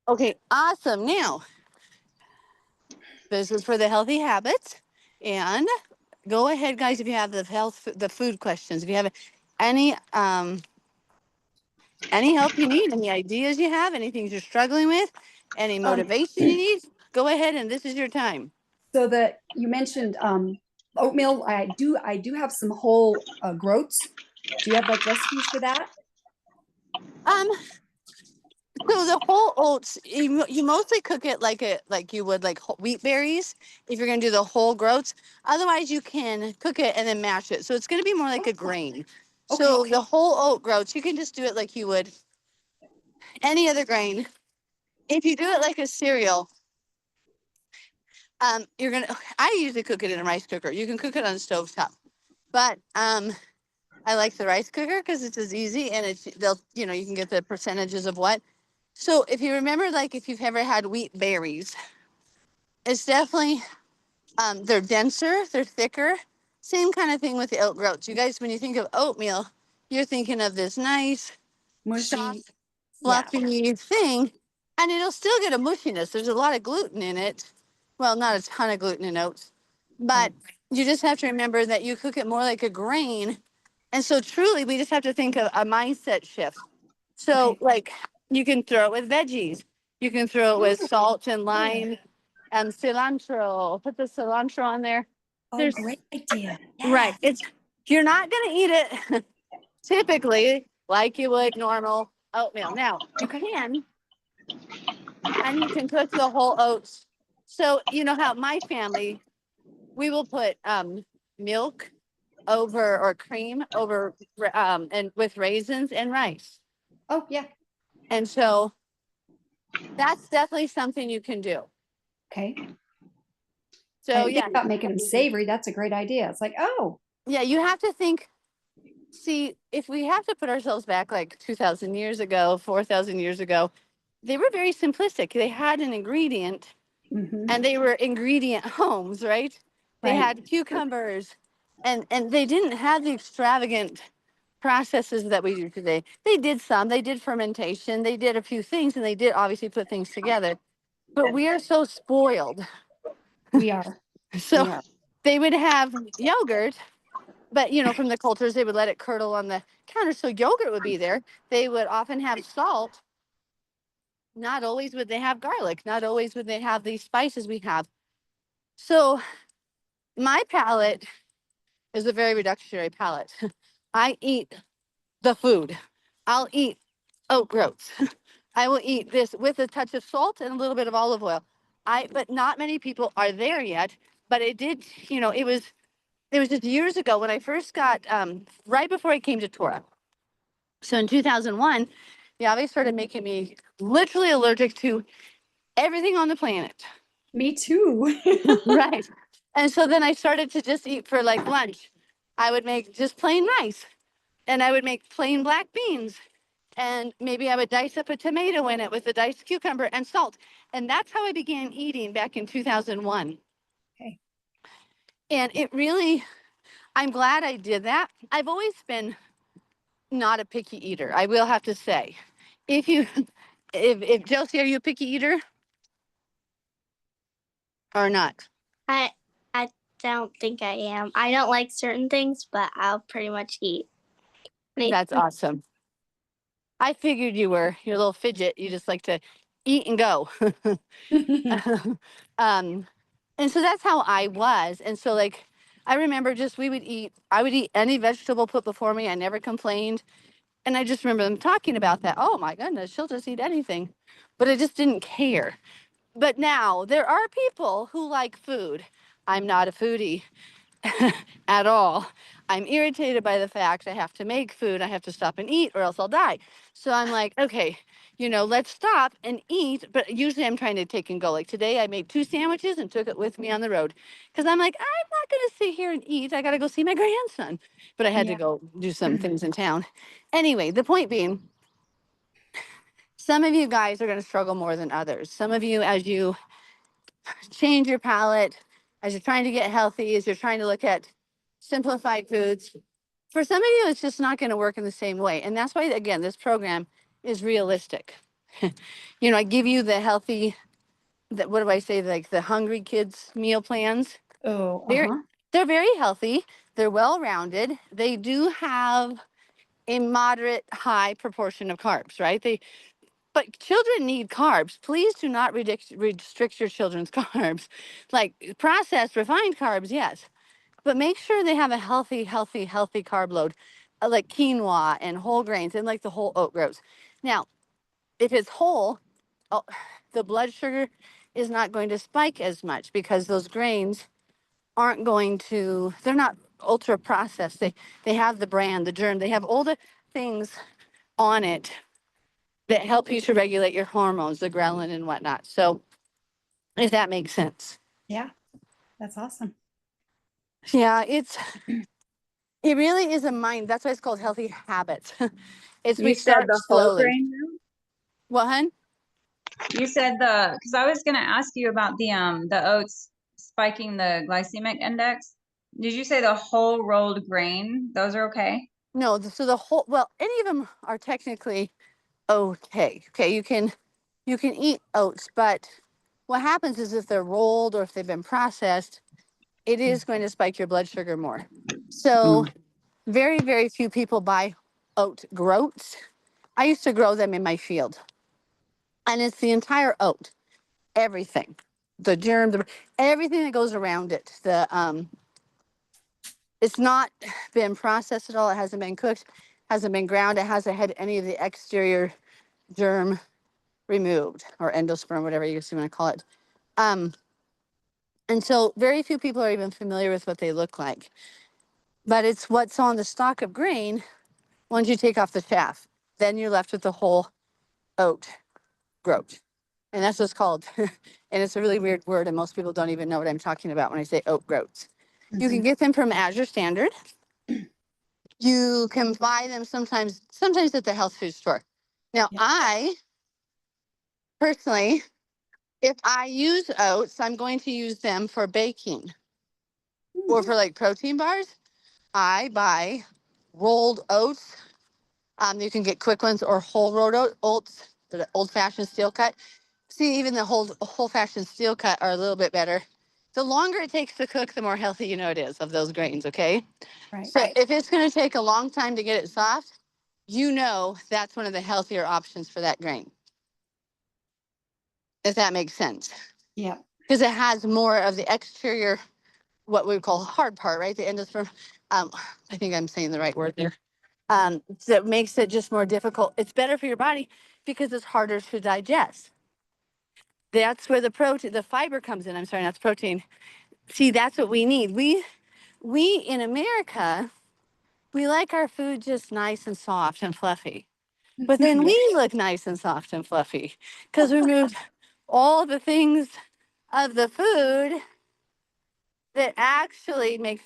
Okay, awesome. Now, this is for the healthy habits. And go ahead, guys, if you have the food questions, if you have any help you need, any ideas you have, anything you're struggling with, any Um, motivation you need, go ahead and this is your time. so that you mentioned oatmeal. I do have some whole groats. Do you have like recipes for that? Um, so the whole oats, you mostly cook it like you would like wheat berries if you're gonna do the whole groats. Otherwise, you can cook it and then mash it. So it's gonna be more like a grain. Okay. So the whole oat groats, you can just do it like you would any other grain. If you do it like a cereal, you're gonna. I usually cook it in a rice cooker. You can cook it on a stove top, but I like the rice cooker because it's as easy and you can get the percentages of what. So if you remember, like if you've ever had wheat berries, it's definitely they're denser, they're thicker. Same kind of thing with the oat groats. You guys, when you think of oatmeal, you're thinking of this nice, Mushy. soft, Yeah. fluffy thing, and it'll still get a mushiness. There's a lot of gluten in it. Well, not a ton of gluten in oats, but Right. you just have to remember that you cook it more like a grain. And so, truly, we just have to think of a mindset shift. So, Okay. like, you can throw it with veggies. You can throw it with salt and lime and cilantro. Put the cilantro on there. Oh, There's great idea. right. Yes. It's you're not gonna eat it typically like you would normal oatmeal. Now you Okay. can, and you can cook the whole oats. So you know how my family we will put milk over or cream over and with raisins and rice. Oh, yeah. And so that's definitely something you can do. Okay. I So didn't think yeah, about making them savory. That's a great idea. It's like, oh, yeah, you have to think. See, if we have to put ourselves back like 2,000 years ago, 4,000 years ago, they were very simplistic. They had an ingredient and they were ingredient homes, right? They right. had cucumbers and they didn't have the extravagant processes that we do today. They did some, they did fermentation, they did a few things, and they did obviously put things together. But we are so spoiled. We are. So We are. they would have yogurt, but from the cultures, they would let it curdle on the counter. So yogurt would be there. They would often have salt. Not always would they have garlic. Not always would they have these spices we have. So my palate is a very reductionary palate. I eat the food. I'll eat oat groats. I will eat this with a touch of salt and a little bit of olive oil. But not many people are there yet. But it did, it was just years ago when I first got, right before I came to Torah. So in 2001, Yahweh started making me literally allergic to everything on the planet. Me too. Right. And so then I started to just eat for like lunch. I would make just plain rice and I would make plain black beans. And maybe I would dice up a tomato in it with a diced cucumber and salt. And that's how I began eating back in 2001. Okay. And it really, I'm glad I did that. I've always been not a picky eater, I will have to say. If you, if Josie, are you a picky eater or not? I I don't think I am. I don't like certain things, but I'll pretty much eat. That's awesome. I figured you were. You're a little fidget. You just like to eat and go. um, and so that's how I was. And so like I remember just I would eat any vegetable put before me. I never complained. And I just remember them talking about that. Oh my goodness, she'll just eat anything. But I just didn't care. But now there are people who like food. I'm not a foodie at all. I'm irritated by the fact I have to make food, I have to stop and eat, or else I'll die. So I'm like, okay, let's stop and eat. But usually I'm trying to take and go. Like today, I made 2 sandwiches and took it with me on the road because I'm like, I'm not going to sit here and eat. I got to go see my grandson. But I had to Yeah. go do some things in town. Anyway, the point being, some of you guys are going to struggle more than others. Some of you, as you change your palate, as you're trying to get healthy, as you're trying to look at simplified foods, for some of you, it's just not going to work in the same way. And that's why, again, this program is realistic. You know, I give you the healthy, what do I say, like the hungry kids meal plans. Oh, They're they're very healthy. They're well rounded. They do have a moderate high proportion of carbs, right? But children need carbs. Please do not restrict your children's carbs. Like processed refined carbs, yes, but make sure they have a healthy carb load, like quinoa and whole grains and like the whole oat groats. Now, if it's whole, oh, the blood sugar is not going to spike as much because those grains aren't going to, they're not ultra processed. They have the brand, the germ, they have all the things on it that help you to regulate your hormones, the ghrelin and whatnot. So if that makes sense. yeah, that's awesome. Yeah, it really is a mind. That's why it's called healthy habits. It's we You said start the whole slowly. grain now? What, hun? You said because I was gonna ask you about the oats spiking the glycemic index. Did you say the whole rolled grain? Those are okay? No, so the whole, well, any of them are technically okay. Okay, you can eat oats, but what happens is if they're rolled or if they've been processed, it is going to spike your blood sugar more. So very few people buy oat groats. I used to grow them in my field. And it's the entire oat, everything. The germ, everything that goes around it. It's not been processed at all. It hasn't been cooked, hasn't been ground. It hasn't had any of the exterior germ removed or endosperm, whatever you want to call it. And so very few people are even familiar with what they look like. But it's what's on the stalk of grain once you take off the chaff. Then you're left with the whole oat groat. And that's what's called. And it's a really weird word, and most people don't even know what I'm talking about when I say oat groats. You can get them from Azure Standard. You can buy them sometimes at the health food store. Now, Yeah. I personally, if I use oats, I'm going to use them for baking or for like protein bars. I buy rolled oats. You can get quick ones or whole rolled oats, the old fashioned steel cut. See, even the whole fashioned steel cut are a little bit better. The longer it takes to cook, the more healthy you know it is of those grains, okay? Right. So if it's going to take a long time to get it soft, you know that's one of the healthier options for that grain. If that makes sense. Yeah. Because it has more of the exterior, what we would call hard part, right? The endosperm. I think I'm saying the right word there. That makes it just more difficult. It's better for your body because it's harder to digest. That's where the protein, the fiber comes in. I'm sorry, not the protein. See, that's what we need. We in America, we like our food just nice and soft and fluffy. But then we look nice and soft and fluffy because we removed all the things of the food that actually make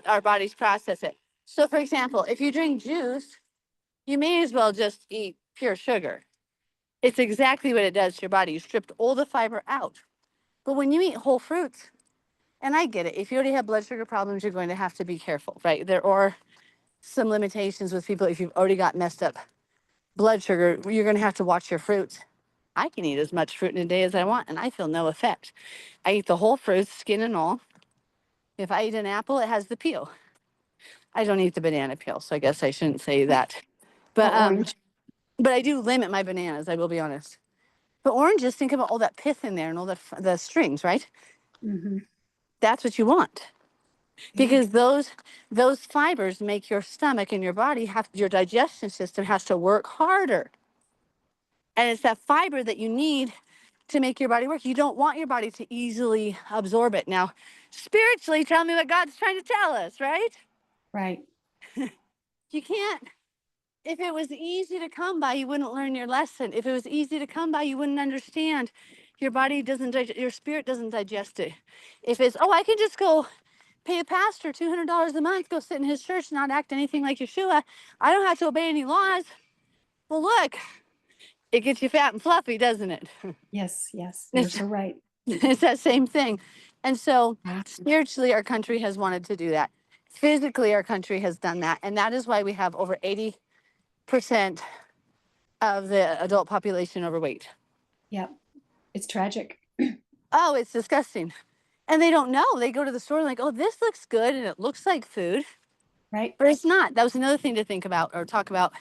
our bodies process it. So, for example, if you drink juice, you may as well just eat pure sugar. It's exactly what it does to your body. You stripped all the fiber out. But when you eat whole fruits, and I get it, if you already have blood sugar problems, you're going to have to be careful, right? There are some limitations with people. If you've already got messed up blood sugar, you're going to have to watch your fruits. I can eat as much fruit in a day as I want, and I feel no effect. I eat the whole fruits, skin and all. If I eat an apple, it has the peel. I don't eat the banana peel, so I guess I shouldn't say that. But orange. but I do limit my bananas, I will be honest. But oranges, think about all that pith in there and all the strings, right? That's what you want. Because those fibers make your stomach and your body your digestion system has to work harder. And it's that fiber that you need to make your body work. You don't want your body to easily absorb it. Now, spiritually, tell me what God's trying to tell us, right? Right. You can't. If it was easy to come by, you wouldn't learn your lesson. If it was easy to come by, you wouldn't understand. Your body doesn't your spirit doesn't digest it. If it's, oh, I can just go pay a pastor $200 a month, go sit in his church, not act anything like Yeshua. I don't have to obey any laws. Well, look, it gets you fat and fluffy, doesn't it? Yes. Yes. You're so right. It's that same thing. And so spiritually, our country has wanted to do that. Physically, our country has done that. And that is why we have over 80% of the adult population overweight. Yeah, it's tragic. Oh, it's disgusting. And they don't know. They go to the store and like, oh, this looks good and it looks like food, Right? but it's not. That was another thing to think about or talk about.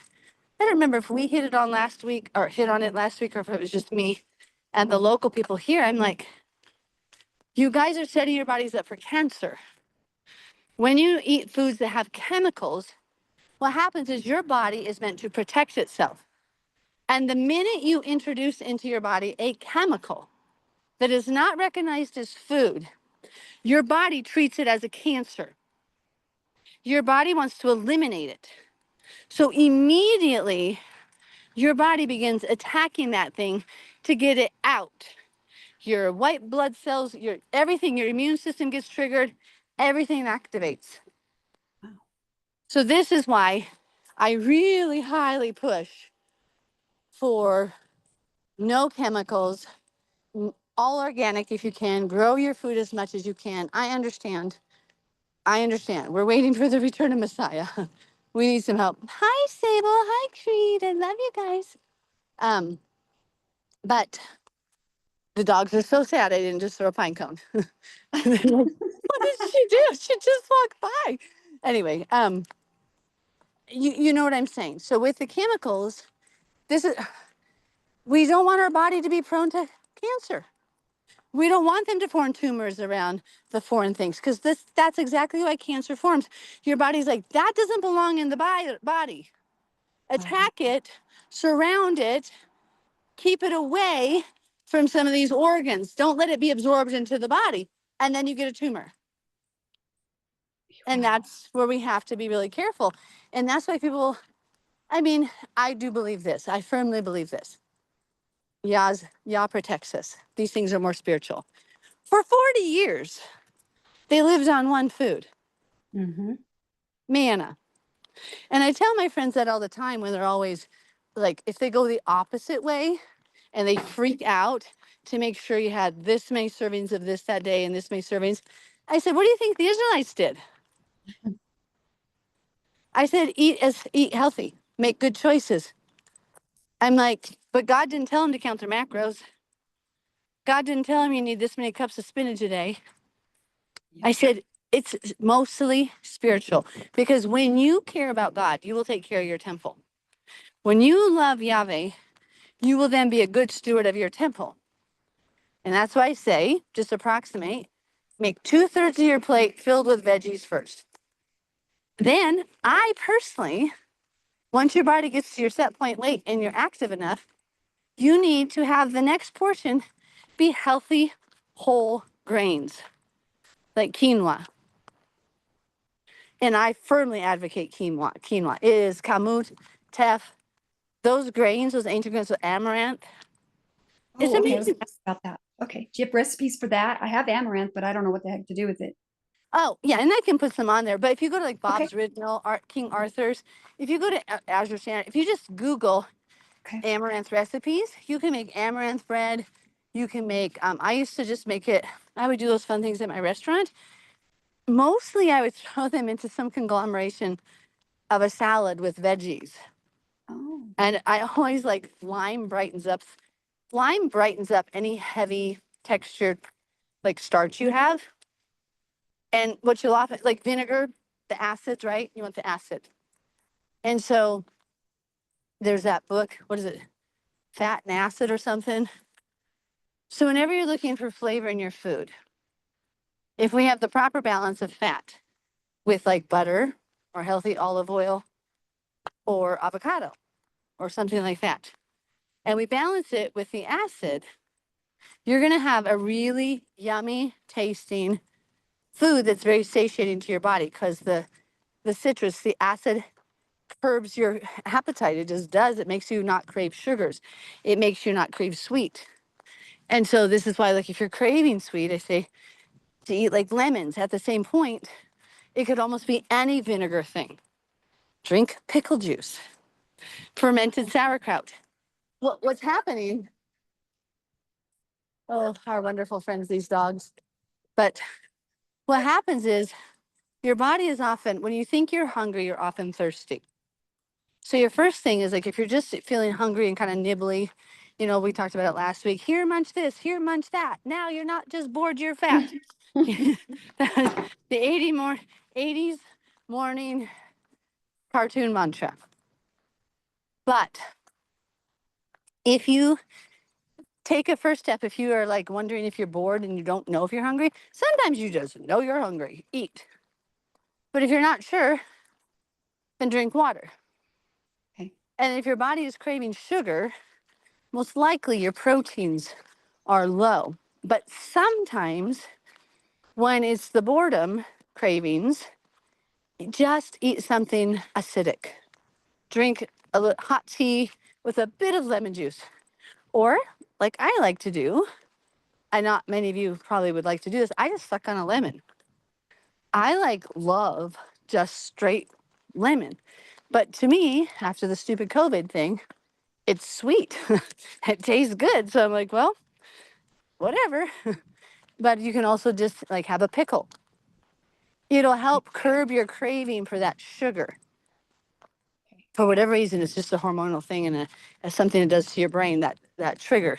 I don't remember if we hit it on last week or hit on it last week or if it was just me and the local people here. I'm like, you guys are setting your bodies up for cancer. When you eat foods that have chemicals, what happens is your body is meant to protect itself. And the minute you introduce into your body a chemical that is not recognized as food, your body treats it as a cancer. Your body wants to eliminate it. So immediately, your body begins attacking that thing to get it out. Your white blood cells, your everything, your immune system gets triggered, everything activates. Wow. So this is why I really highly push for no chemicals, all organic if you can, grow your food as much as you can. I understand. We're waiting for the return of Messiah. We need some help. Hi, Sable. Hi, Creed. I love you guys. But the dogs are so sad I didn't just throw a pine cone. And they're like, what did she do? She just walked by. Anyway, you know what I'm saying. So with the chemicals, this is we don't want our body to be prone to cancer. We don't want them to form tumors around the foreign things because that's exactly why cancer forms. Your body's like, that doesn't belong in the body. Attack it, surround it, keep it away from some of these organs. Don't let it be absorbed into the body. And then you get a tumor. And that's where we have to be really careful. And that's why people, I mean, I do believe this. I firmly believe this. Yah protects us. These things are more spiritual. For 40 years, they lived on one food, Mm-hmm. manna. And I tell my friends that all the time when they're always like, if they go the opposite way and they freak out to make sure you had this many servings of this that day and this many servings, I said, what do you think the Israelites did? I said, eat healthy, make good choices. I'm like, but God didn't tell them to count their macros. God didn't tell them you need this many cups of spinach a day. I said, it's mostly spiritual because when you care about God, you will take care of your temple. When you love Yahweh, you will then be a good steward of your temple. And that's why I say, just approximate, make 2/3 of your plate filled with veggies first. Then I personally, once your body gets to your set point weight and you're active enough, you need to have the next portion be healthy, whole grains like quinoa. And I firmly advocate quinoa. Quinoa. It is kamut, teff, those grains, those ancient grains, with amaranth. It's Oh, okay. I was amazing. gonna ask about that. Okay. Do you have recipes for that? I have amaranth, but I don't know what the heck to do with it. Oh, yeah, and I can put some on there. But if you go to like Okay. Bob's Red Mill, King Arthur's, if you go to Azure Standard, if you just Google Okay. amaranth recipes, you can make amaranth bread. You can make, I used to just make it, I would do those fun things at my restaurant. Mostly I would throw them into some conglomeration of a salad with veggies. Oh. And I always like lime brightens up any heavy textured like starch you have. And what you'll often like vinegar, the acids, right? You want the acid. And so there's that book, what is it? Fat and Acid or something. So whenever you're looking for flavor in your food, if we have the proper balance of fat with like butter or healthy olive oil or avocado or something like that, and we balance it with the acid, you're going to have a really yummy tasting food that's very satiating to your body because the citrus, the acid curbs your appetite. It just does. It makes you not crave sugars. It makes you not crave sweet. And so this is why, like, if you're craving sweet, I say to eat like lemons. At the same point, it could almost be any vinegar thing. Drink pickle juice, fermented sauerkraut. What's happening? Oh, our wonderful friends, these dogs. But what happens is your body is often, when you think you're hungry, you're often thirsty. So your first thing is like if you're just feeling hungry and kind of nibbly, you know, we talked about it last week. Here, munch this. Here, munch that. Now you're not just bored, you're fat. That was the 80s morning cartoon mantra. But if you take a first step, if you are like wondering if you're bored and you don't know if you're hungry, sometimes you just know you're hungry. Eat. But if you're not sure, then drink water. Okay. And if your body is craving sugar, most likely your proteins are low. But sometimes when it's the boredom cravings, just eat something acidic. Drink hot tea with a bit of lemon juice. Or, like I like to do, and not many of you probably would like to do this, I just suck on a lemon. I love just straight lemon. But to me, after the stupid COVID thing, it's sweet. It tastes good. So I'm like, well, whatever. But you can also just like have a pickle. It'll help curb your craving for that sugar. For whatever reason, it's just a hormonal thing and something it does to your brain, that trigger.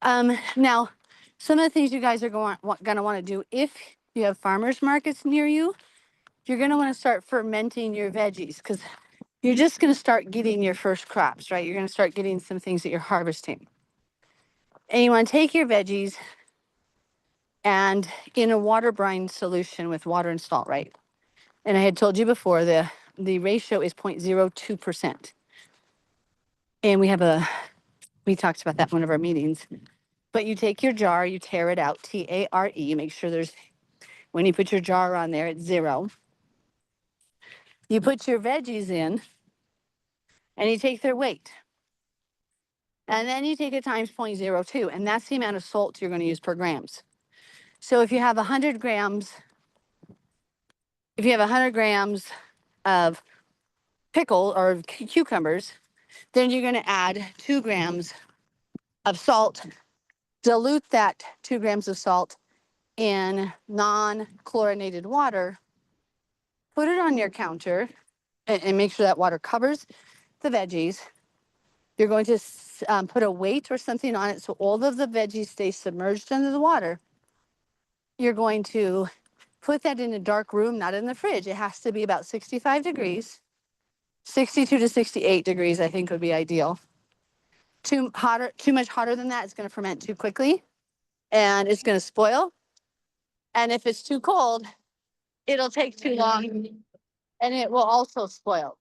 Now, some of the things you guys are going to want to do if you have farmers markets near you, you're going to want to start fermenting your veggies because you're just going to start getting your first crops, right? You're going to start getting some things that you're harvesting. And you want to take your veggies and in a water brine solution with water and salt, right? And I had told you before, the ratio is 0.02%. And we talked about that in one of our meetings. But you take your jar, you tear it out, TARE, make sure when you put your jar on there, it's 0. You put your veggies in and you take their weight. And then you take it times 0.02, and that's the amount of salt you're going to use per grams. So if you have 100 grams of pickle or cucumbers, then you're going to add 2 grams of salt, dilute that 2 grams of salt in non-chlorinated water, put it on your counter, and make sure that water covers the veggies. You're going to put a weight or something on it so all of the veggies stay submerged under the water. You're going to put that in a dark room, not in the fridge. It has to be about 65 degrees. 62 to 68 degrees, I think, would be ideal. Too much hotter than that, it's going to ferment too quickly and it's going to spoil. And if it's too cold, it'll take too long and it will also spoil.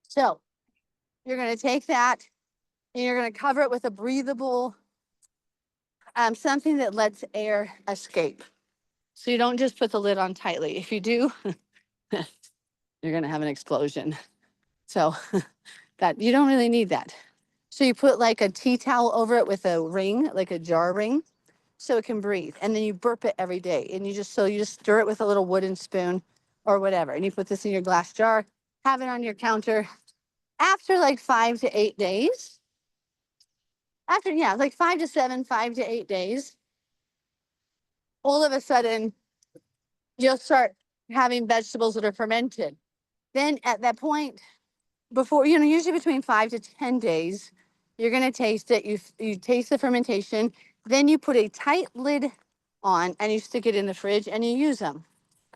So you're going to take that and you're going to cover it with a breathable, something that lets air escape. So you don't just put the lid on tightly. If you do, you're going to have an explosion. So that you don't really need that. So you put like a tea towel over it with a ring, like a jar ring, so it can breathe. And then you burp it every day. And you just stir it with a little wooden spoon or whatever. And you put this in your glass jar, have it on your counter. After like 5 to 8 days, like 5 to 7, 5 to 8 days, all of a sudden you'll start having vegetables that are fermented. Then at that point, before, usually between 5 to 10 days, you're going to taste it. You taste the fermentation. Then you put a tight lid on and you stick it in the fridge and you use them.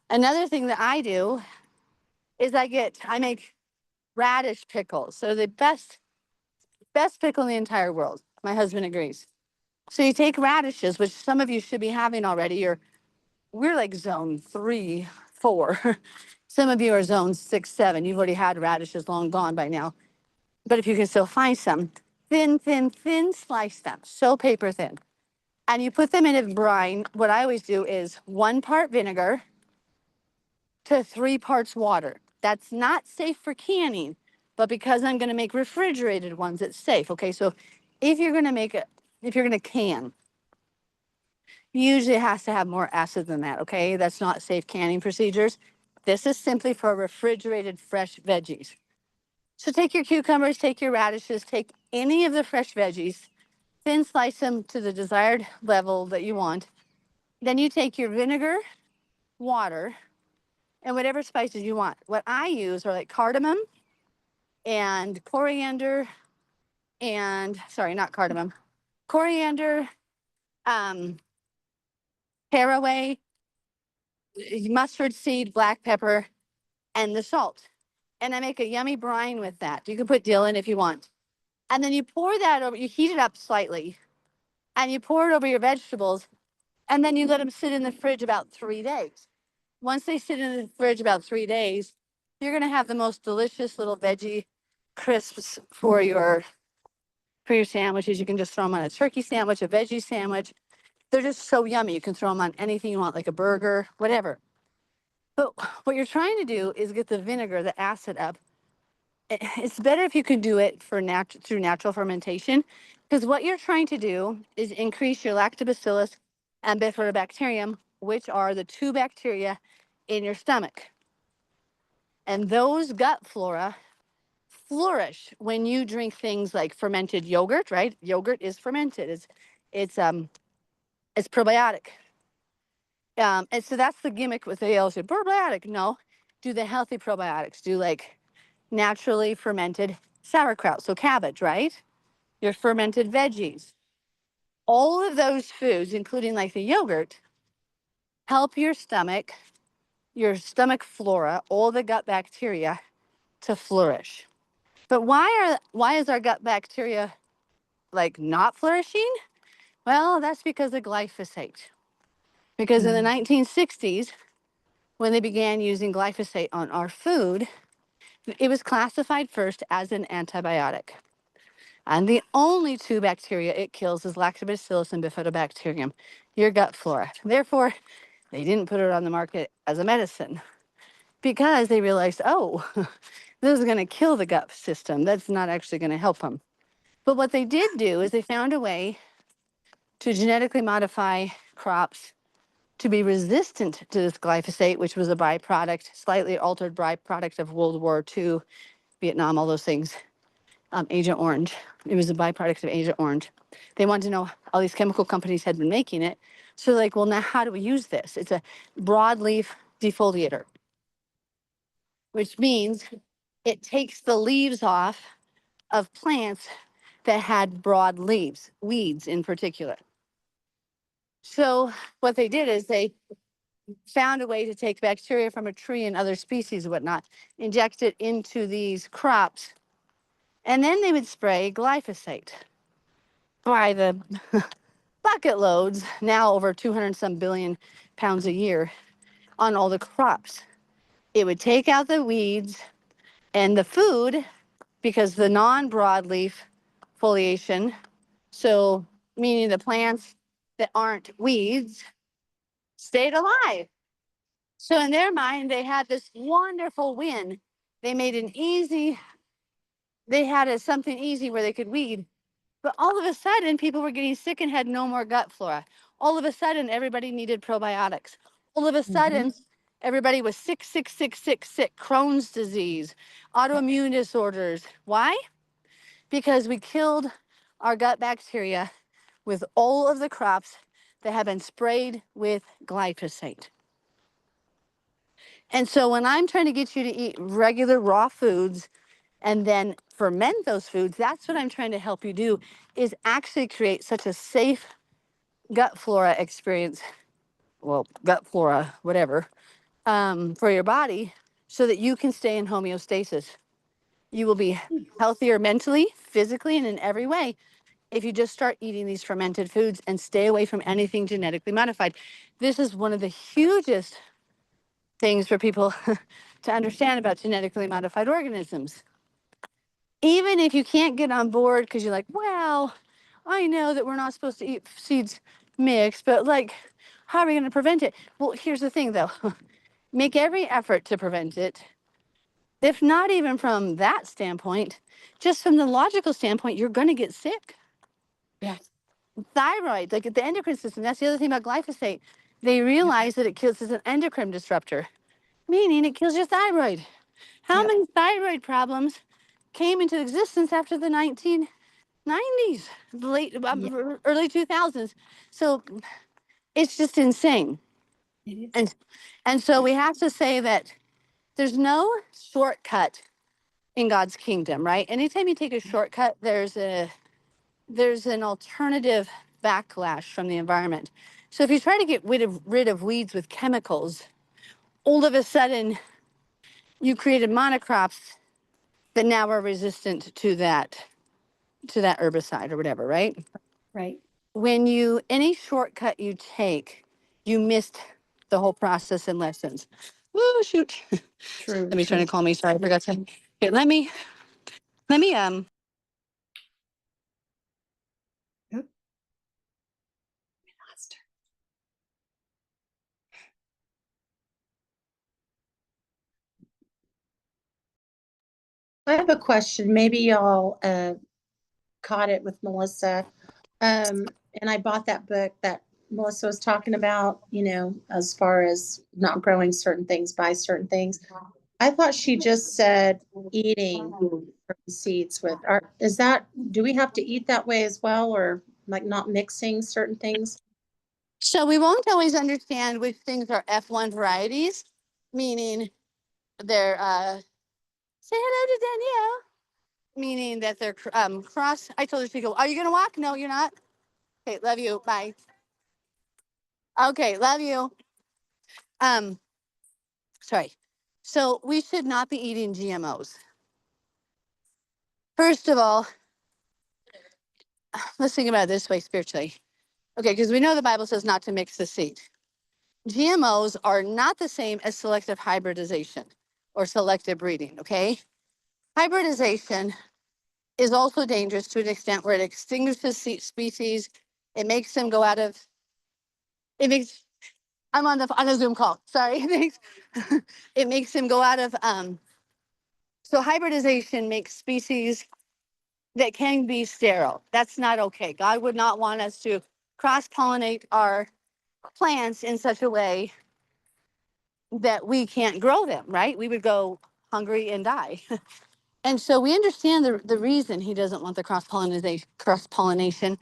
Another thing that I do is I make radish pickles. So the best pickle in the entire world. My husband agrees. So you take radishes, which some of you should be having already, or we're like zone 3, 4. Some of you are zone 6, 7. You've already had radishes long gone by now. But if you can still find some, thin slice them, so paper thin. And you put them in a brine. What I always do is 1 part vinegar to 3 parts water. That's not safe for canning, but because I'm going to make refrigerated ones, it's safe. Okay, so if you're going to can, usually it has to have more acid than that. Okay, that's not safe canning procedures. This is simply for refrigerated fresh veggies. So take your cucumbers, take your radishes, take any of the fresh veggies, thin slice them to the desired level that you want. Then you take your vinegar, water, and whatever spices you want. What I use are like cardamom and coriander, and sorry, not cardamom, coriander, um, caraway, mustard seed, black pepper, and the salt. And I make a yummy brine with that. You can put dill in if you want. And then you pour that over, you heat it up slightly, and you pour it over your vegetables, and then you let them sit in the fridge about 3 days. Once they sit in the fridge about 3 days, you're gonna have the most delicious little veggie crisps for your sandwiches. You can just throw them on a turkey sandwich, a veggie sandwich. They're just so yummy. You can throw them on anything you want, like a burger, whatever. But what you're trying to do is get the vinegar, the acid up. It's better if you can do it through natural fermentation, because what you're trying to do is increase your lactobacillus and bifidobacterium, which are the two bacteria in your stomach. And those gut flora flourish when you drink things like fermented yogurt, right? Yogurt is fermented. It's probiotic. And so that's the gimmick with the ale. Probiotic. No, do the healthy probiotics. Do like naturally fermented sauerkraut. So cabbage, right? Your fermented veggies. All of those foods, including like the yogurt, help your stomach flora, all the gut bacteria to flourish. But why is our gut bacteria like not flourishing? Well, that's because of glyphosate. Because in the 1960s, when they began using glyphosate on our food, it was classified first as an antibiotic. And the only two bacteria it kills is lactobacillus and bifidobacterium, your gut flora. Therefore, they didn't put it on the market as a medicine because they realized, oh, this is going to kill the gut system. That's not actually going to help them. But what they did do is they found a way to genetically modify crops to be resistant to this glyphosate, which was a byproduct, slightly altered byproduct of World War II, Vietnam, all those things. Agent Orange. It was a byproduct of Agent Orange. They wanted to know, all these chemical companies had been making it. So like, well, now how do we use this? It's a broadleaf defoliator, which means it takes the leaves off of plants that had broad leaves, weeds in particular. So what they did is they found a way to take bacteria from a tree and other species and whatnot, inject it into these crops, and then they would spray glyphosate by the bucket loads, now over 200 some billion pounds a year, on all the crops. It would take out the weeds and the food, because the non-broadleaf foliation, so meaning the plants that aren't weeds, stayed alive. So in their mind, they had this wonderful win. They made something easy where they could weed. But all of a sudden, people were getting sick and had no more gut flora. All of a sudden, everybody needed probiotics. All of a sudden, everybody was sick, Crohn's disease, autoimmune disorders. Why? Because we killed our gut bacteria with all of the crops that have been sprayed with glyphosate. And so when I'm trying to get you to eat regular raw foods and then ferment those foods, that's what I'm trying to help you do, is actually create such a safe gut flora experience, well, gut flora, whatever, for your body, so that you can stay in homeostasis. You will be healthier mentally, physically, and in every way if you just start eating these fermented foods and stay away from anything genetically modified. This is one of the hugest things for people to understand about genetically modified organisms. Even if you can't get on board because you're like, well, I know that we're not supposed to eat seeds mixed, but like, how are we going to prevent it? Well, here's the thing though. Make every effort to prevent it. If not even from that standpoint, just from the logical standpoint, you're going to get sick. Yeah. Thyroid, like the endocrine system, that's the other thing about glyphosate. They realize that it kills as an endocrine disruptor, meaning it kills your thyroid. How many thyroid problems came into existence after the 1990s, early 2000s? So it's just insane. It is. And so we have to say that there's no shortcut in God's kingdom, right? Anytime you take a shortcut, there's an alternative backlash from the environment. So if you try to get rid of weeds with chemicals, all of a sudden you created monocrops that now are resistant to that herbicide or whatever, right? Right. When any shortcut you take, you missed the whole process and lessons. Oh shoot. True. Somebody's True. trying to call me. Sorry, I forgot to. Here, let me Oop. We lost her. I have a question. Maybe y'all caught it with Melissa. And I bought that book that Melissa was talking about, as far as not growing certain things, buy certain things. I thought she just said eating certain seeds with do we have to eat that way as well, or like not mixing certain things? So we won't always understand which things are F1 varieties, meaning they're say hello to Danielle, meaning that they're cross. I told her to go. Are you gonna walk? No, you're not. Okay, love you. Bye. Okay, love you. Sorry. So we should not be eating GMOs. First of all, let's think about it this way spiritually. Okay, because we know the Bible says not to mix the seed. GMOs are not the same as selective hybridization or selective breeding, okay? Hybridization is also dangerous to an extent where it extinguishes species. It makes them go out of, it makes, I'm on a Zoom call, sorry. It makes them go out of, so hybridization makes species that can be sterile. That's not okay. God would not want us to cross-pollinate our plants in such a way that we can't grow them, right? We would go hungry and die. And so we understand the reason he doesn't want the cross-pollination.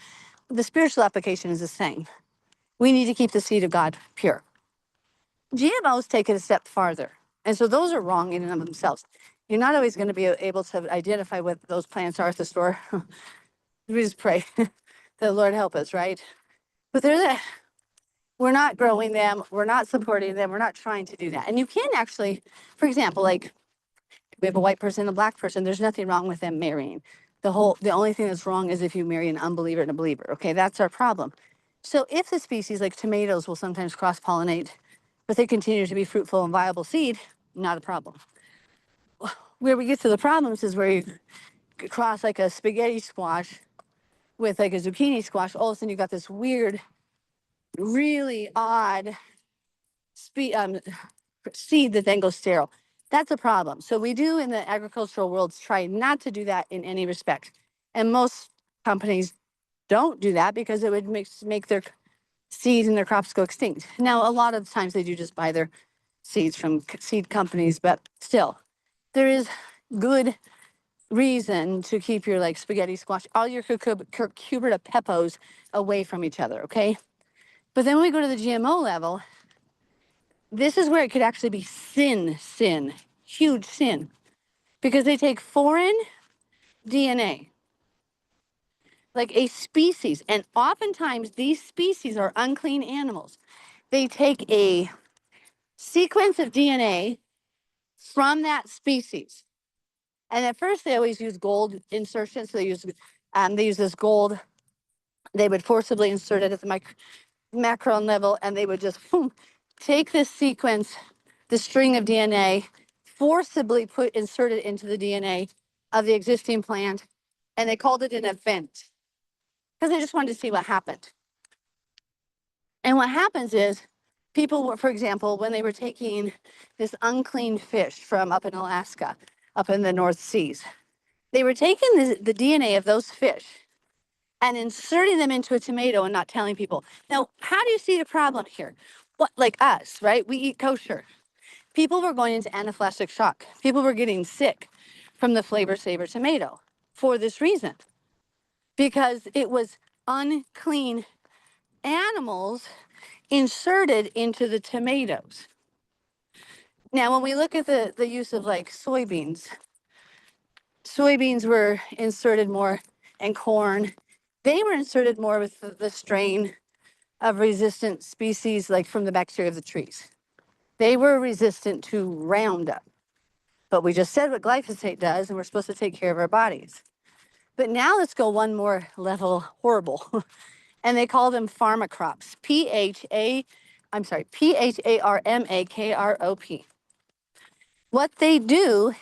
The spiritual application is the same. We need to keep the seed of God pure. GMOs take it a step farther. And so those are wrong in and of themselves. You're not always going to be able to identify what those plants are at the store. We just pray the Lord help us, right? But we're not growing them. We're not supporting them. We're not trying to do that. And you can actually, for example, like we have a white person and a black person. There's nothing wrong with them marrying. The only thing that's wrong is if you marry an unbeliever and a believer. Okay, that's our problem. So if the species like tomatoes will sometimes cross-pollinate, but they continue to be fruitful and viable seed, not a problem. Where we get to the problems is where you cross like a spaghetti squash with like a zucchini squash. All of a sudden you got this weird, really odd seed that then goes sterile. That's a problem. So we do in the agricultural world try not to do that in any respect. And most companies don't do that because it would make their seeds and their crops go extinct. Now, a lot of times they do just buy their seeds from seed companies, but still, there is good reason to keep your like spaghetti squash, all your cucurbita peppos away from each other, okay? But then when we go to the GMO level, this is where it could actually be sin, huge sin, because they take foreign DNA, like a species, and oftentimes these species are unclean animals. They take a sequence of DNA from that species. And at first they always use gold insertion. So they use this gold, they would forcibly insert it at the macron level, and they would just take this sequence, the string of DNA, forcibly insert it into the DNA of the existing plant, and they called it an event because they just wanted to see what happened. And what happens is people were, for example, when they were taking this unclean fish from up in Alaska, up in the North Seas, they were taking the DNA of those fish and inserting them into a tomato and not telling people. Now, how do you see the problem here? What, like us, right? We eat kosher. People were going into anaphylactic shock. People were getting sick from the Flavor Saver tomato for this reason, because it was unclean animals inserted into the tomatoes. Now, when we look at the use of like soybeans, soybeans were inserted more and corn, they were inserted more with the strain of resistant species like from the bacteria of the trees. They were resistant to Roundup. But we just said what glyphosate does, and we're supposed to take care of our bodies. But now let's go one more level horrible. And they call them pharma crops. PHARMAKROP. What they do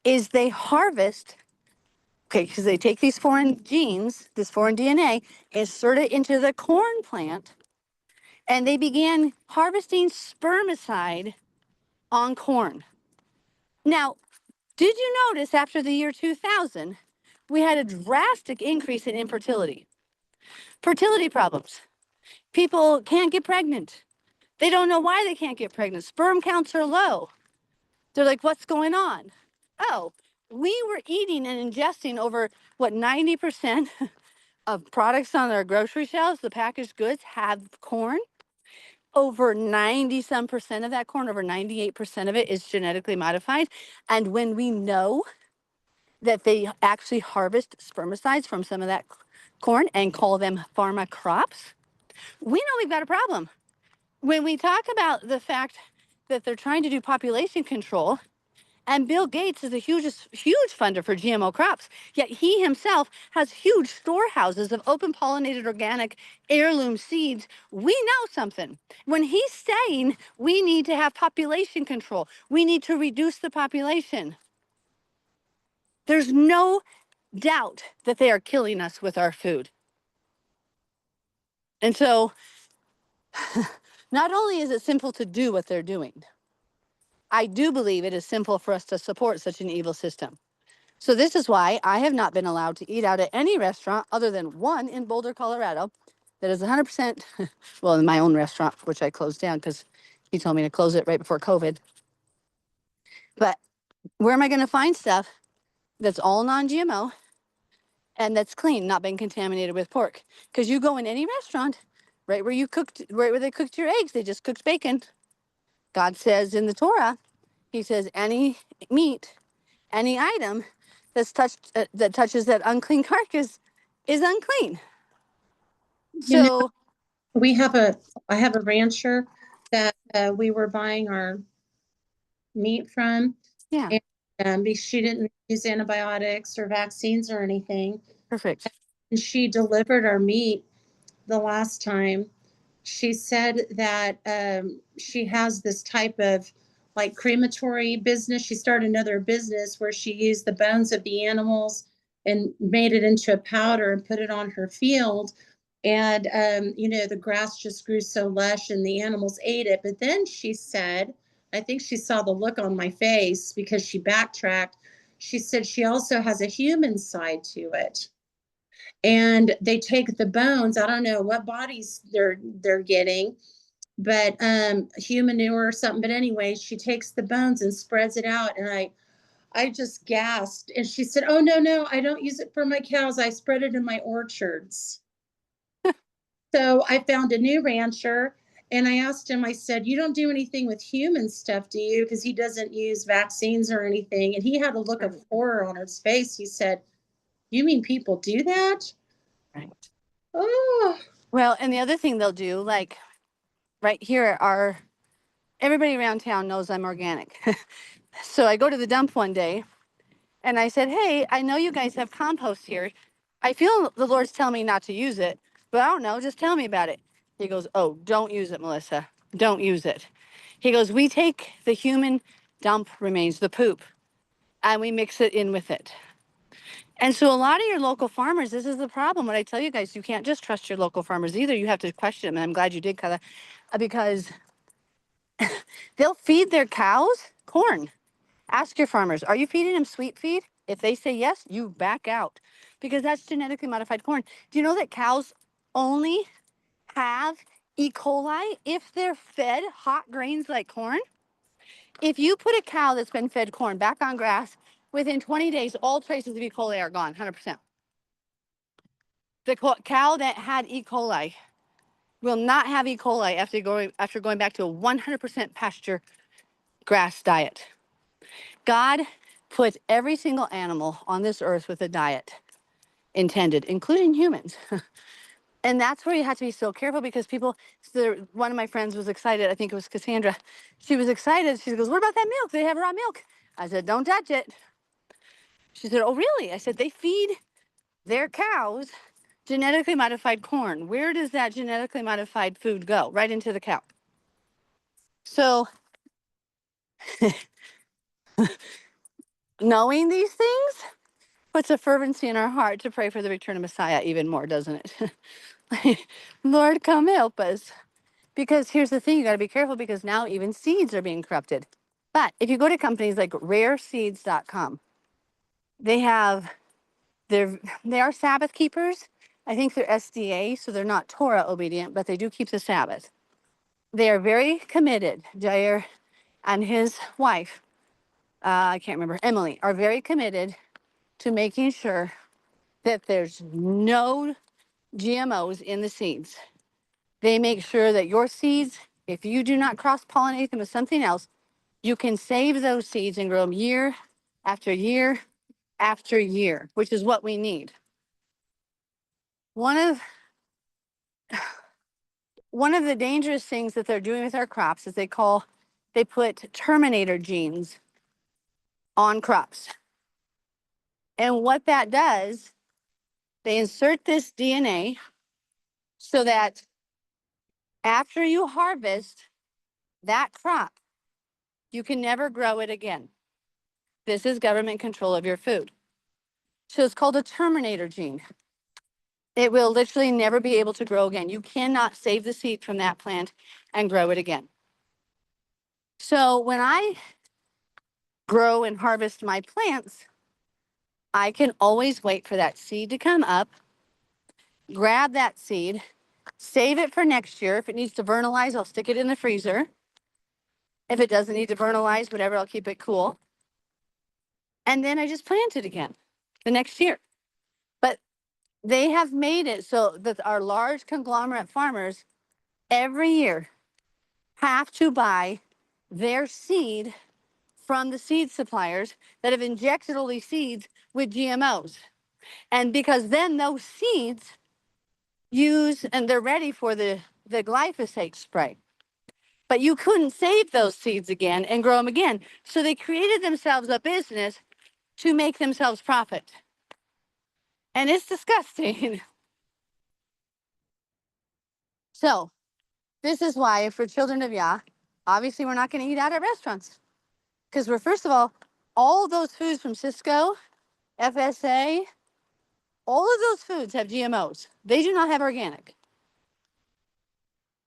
is they harvest, okay, because they take these foreign genes, this foreign DNA, insert it into the corn plant, and they began harvesting spermicide on corn. Now, did you notice after the year 2000, we had a drastic increase in infertility, fertility problems? People can't get pregnant. They don't know why they can't get pregnant. Sperm counts are low. They're like, what's going on? Oh, we were eating and ingesting over, what, 90% of products on our grocery shelves, the packaged goods, have corn. Over 90-some percent of that corn, over 98% of it is genetically modified. And when we know that they actually harvest spermicides from some of that corn and call them pharma crops, we know we've got a problem. When we talk about the fact that they're trying to do population control, and Bill Gates is a huge funder for GMO crops, yet he himself has huge storehouses of open pollinated organic heirloom seeds, we know something. When he's saying we need to have population control, we need to reduce the population, there's no doubt that they are killing us with our food. And so, not only is it simple to do what they're doing, I do believe it is simple for us to support such an evil system. So this is why I have not been allowed to eat out at any restaurant other than one in Boulder, Colorado, that is 100%, well, in my own restaurant, which I closed down because he told me to close it right before COVID. But where am I going to find stuff that's all non-GMO and that's clean, not been contaminated with pork? Because you go in any restaurant, right where they cooked your eggs, they just cooked bacon. God says in the Torah, he says any meat, any item that's that touches that unclean carcass is unclean. You know, So I have a rancher that we were buying our meat from. yeah, And because she didn't use antibiotics or vaccines or anything. perfect. And she delivered our meat the last time. She said that she has this type of like crematory business. She started another business where she used the bones of the animals and made it into a powder and put it on her field. And, the grass just grew so lush and the animals ate it. But then she said, I think she saw the look on my face because she backtracked. She said she also has a human side to it. And they take the bones. I don't know what bodies they're getting, but human manure or something. But anyway, she takes the bones and spreads it out. And I just gasped. And she said, "Oh no, I don't use it for my cows. I spread it in my orchards." So I found a new rancher and I asked him, I said, "You don't do anything with human stuff, do you?" Because he doesn't use vaccines or anything. And he had a look of horror on his face. He said, "You mean people do that?" Right. Oh, Well, and the other thing they'll do, like right here, everybody around town knows I'm organic. So I go to the dump one day and I said, "Hey, I know you guys have compost here. I feel the Lord's telling me not to use it, but I don't know, just tell me about it." He goes, "Oh, don't use it, Melissa. Don't use it." He goes, "We take the human dump remains, the poop, and we mix it in with it." And so a lot of your local farmers, this is the problem. What I tell you guys, you can't just trust your local farmers either. You have to question them. And I'm glad you did, Kala, because they'll feed their cows corn. Ask your farmers, are you feeding them sweet feed? If they say yes, you back out because that's genetically modified corn. Do you know that cows only have E. coli if they're fed hot grains like corn? If you put a cow that's been fed corn back on grass, within 20 days, all traces of E. coli are gone, 100%. The cow that had E. coli will not have E. coli after going back to a 100% pasture grass diet. God put every single animal on this earth with a diet intended, including humans. And that's where you have to be so careful because people, one of my friends was excited. I think it was Cassandra. She was excited. She goes, what about that milk? They have raw milk. I said, don't touch it. She said, oh, really? I said, they feed their cows genetically modified corn. Where does that genetically modified food go? Right into the cow. So knowing these things puts a fervency in our heart to pray for the return of Messiah even more, doesn't it? Lord, come help us. Because here's the thing, you got to be careful because now even seeds are being corrupted. But if you go to companies like rareseeds.com, they are Sabbath keepers. I think they're SDA, so they're not Torah obedient, but they do keep the Sabbath. They are very committed. Jair and his wife, I can't remember, Emily, are very committed to making sure that there's no GMOs in the seeds. They make sure that your seeds, if you do not cross-pollinate them with something else, you can save those seeds and grow them year after year after year, which is what we need. One of the dangerous things that they're doing with our crops is they put terminator genes on crops. And what that does, they insert this DNA so that after you harvest that crop, you can never grow it again. This is government control of your food. So it's called a terminator gene. It will literally never be able to grow again. You cannot save the seed from that plant and grow it again. So when I grow and harvest my plants, I can always wait for that seed to come up, grab that seed, save it for next year. If it needs to vernalize, I'll stick it in the freezer. If it doesn't need to vernalize, whatever, I'll keep it cool. And then I just plant it again the next year. But they have made it so that our large conglomerate farmers every year have to buy their seed from the seed suppliers that have injected all these seeds with GMOs. And because then those seeds and they're ready for the glyphosate spray. But you couldn't save those seeds again and grow them again. So they created themselves a business to make themselves profit. And it's disgusting. So this is why for children of Yah, obviously we're not going to eat out at restaurants. Because we're, first of all those foods from Cisco, FSA, all of those foods have GMOs. They do not have organic.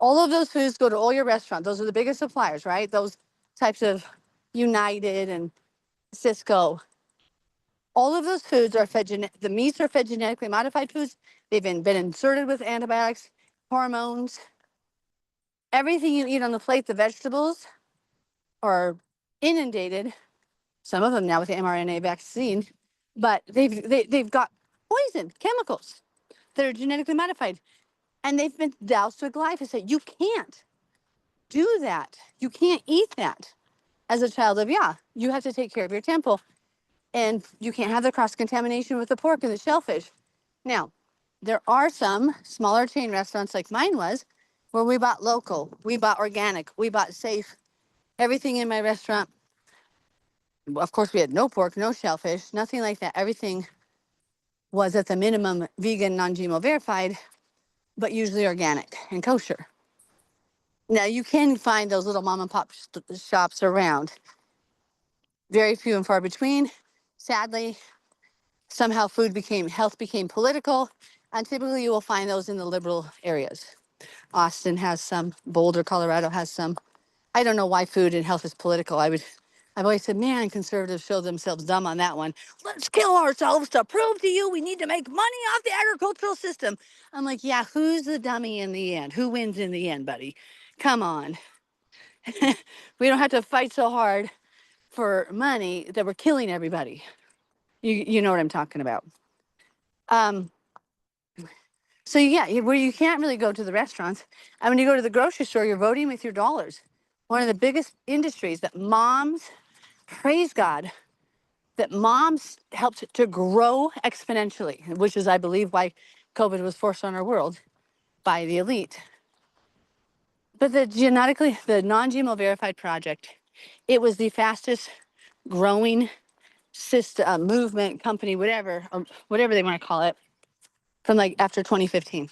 All of those foods go to all your restaurants. Those are the biggest suppliers, right? Those types of United and Cisco. All of those foods are the meats are fed genetically modified foods. They've been inserted with antibiotics, hormones. Everything you eat on the plate, the vegetables, are inundated. Some of them now with the mRNA vaccine, but they've got poison chemicals that are genetically modified, and they've been doused with glyphosate. You can't do that. You can't eat that as a child of Yah. You have to take care of your temple, and you can't have the cross-contamination with the pork and the shellfish. Now, there are some smaller chain restaurants like mine was, where we bought local, we bought organic, we bought safe. Everything in my restaurant, of course, we had no pork, no shellfish, nothing like that. Everything was at the minimum vegan, non-GMO verified, but usually organic and kosher. Now, you can find those little mom and pop shops around. Very few and far between. Sadly, somehow health became political, and typically you will find those in the liberal areas. Austin has some, Boulder, Colorado has some. I don't know why food and health is political. I've always said, man, conservatives show themselves dumb on that one. Let's kill ourselves to prove to you we need to make money off the agricultural system. I'm like, yeah, who's the dummy in the end? Who wins in the end, buddy? Come on. We don't have to fight so hard for money that we're killing everybody. You know what I'm talking about. So yeah, where you can't really go to the restaurants. And when you go to the grocery store, you're voting with your dollars. One of the biggest industries that moms, praise God, that moms helped to grow exponentially, which is, I believe, why COVID was forced on our world by the elite. But the non-GMO verified project, it was the fastest growing system, movement, company, whatever, or whatever they want to call it, from like after 2015.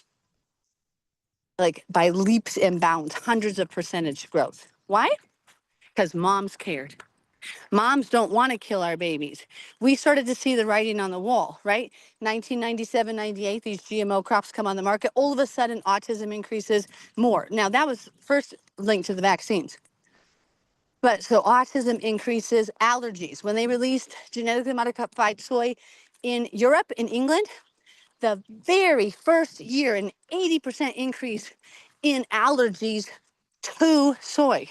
Like by leaps and bounds, hundreds of percentage growth. Why? Because moms cared. Moms don't want to kill our babies. We started to see the writing on the wall, right? 1997, 98, these GMO crops come on the market. All of a sudden, autism increases more. Now, that was first linked to the vaccines. But so autism increases, allergies. When they released genetically modified soy in Europe, in England, the very first year, an 80% increase in allergies to soy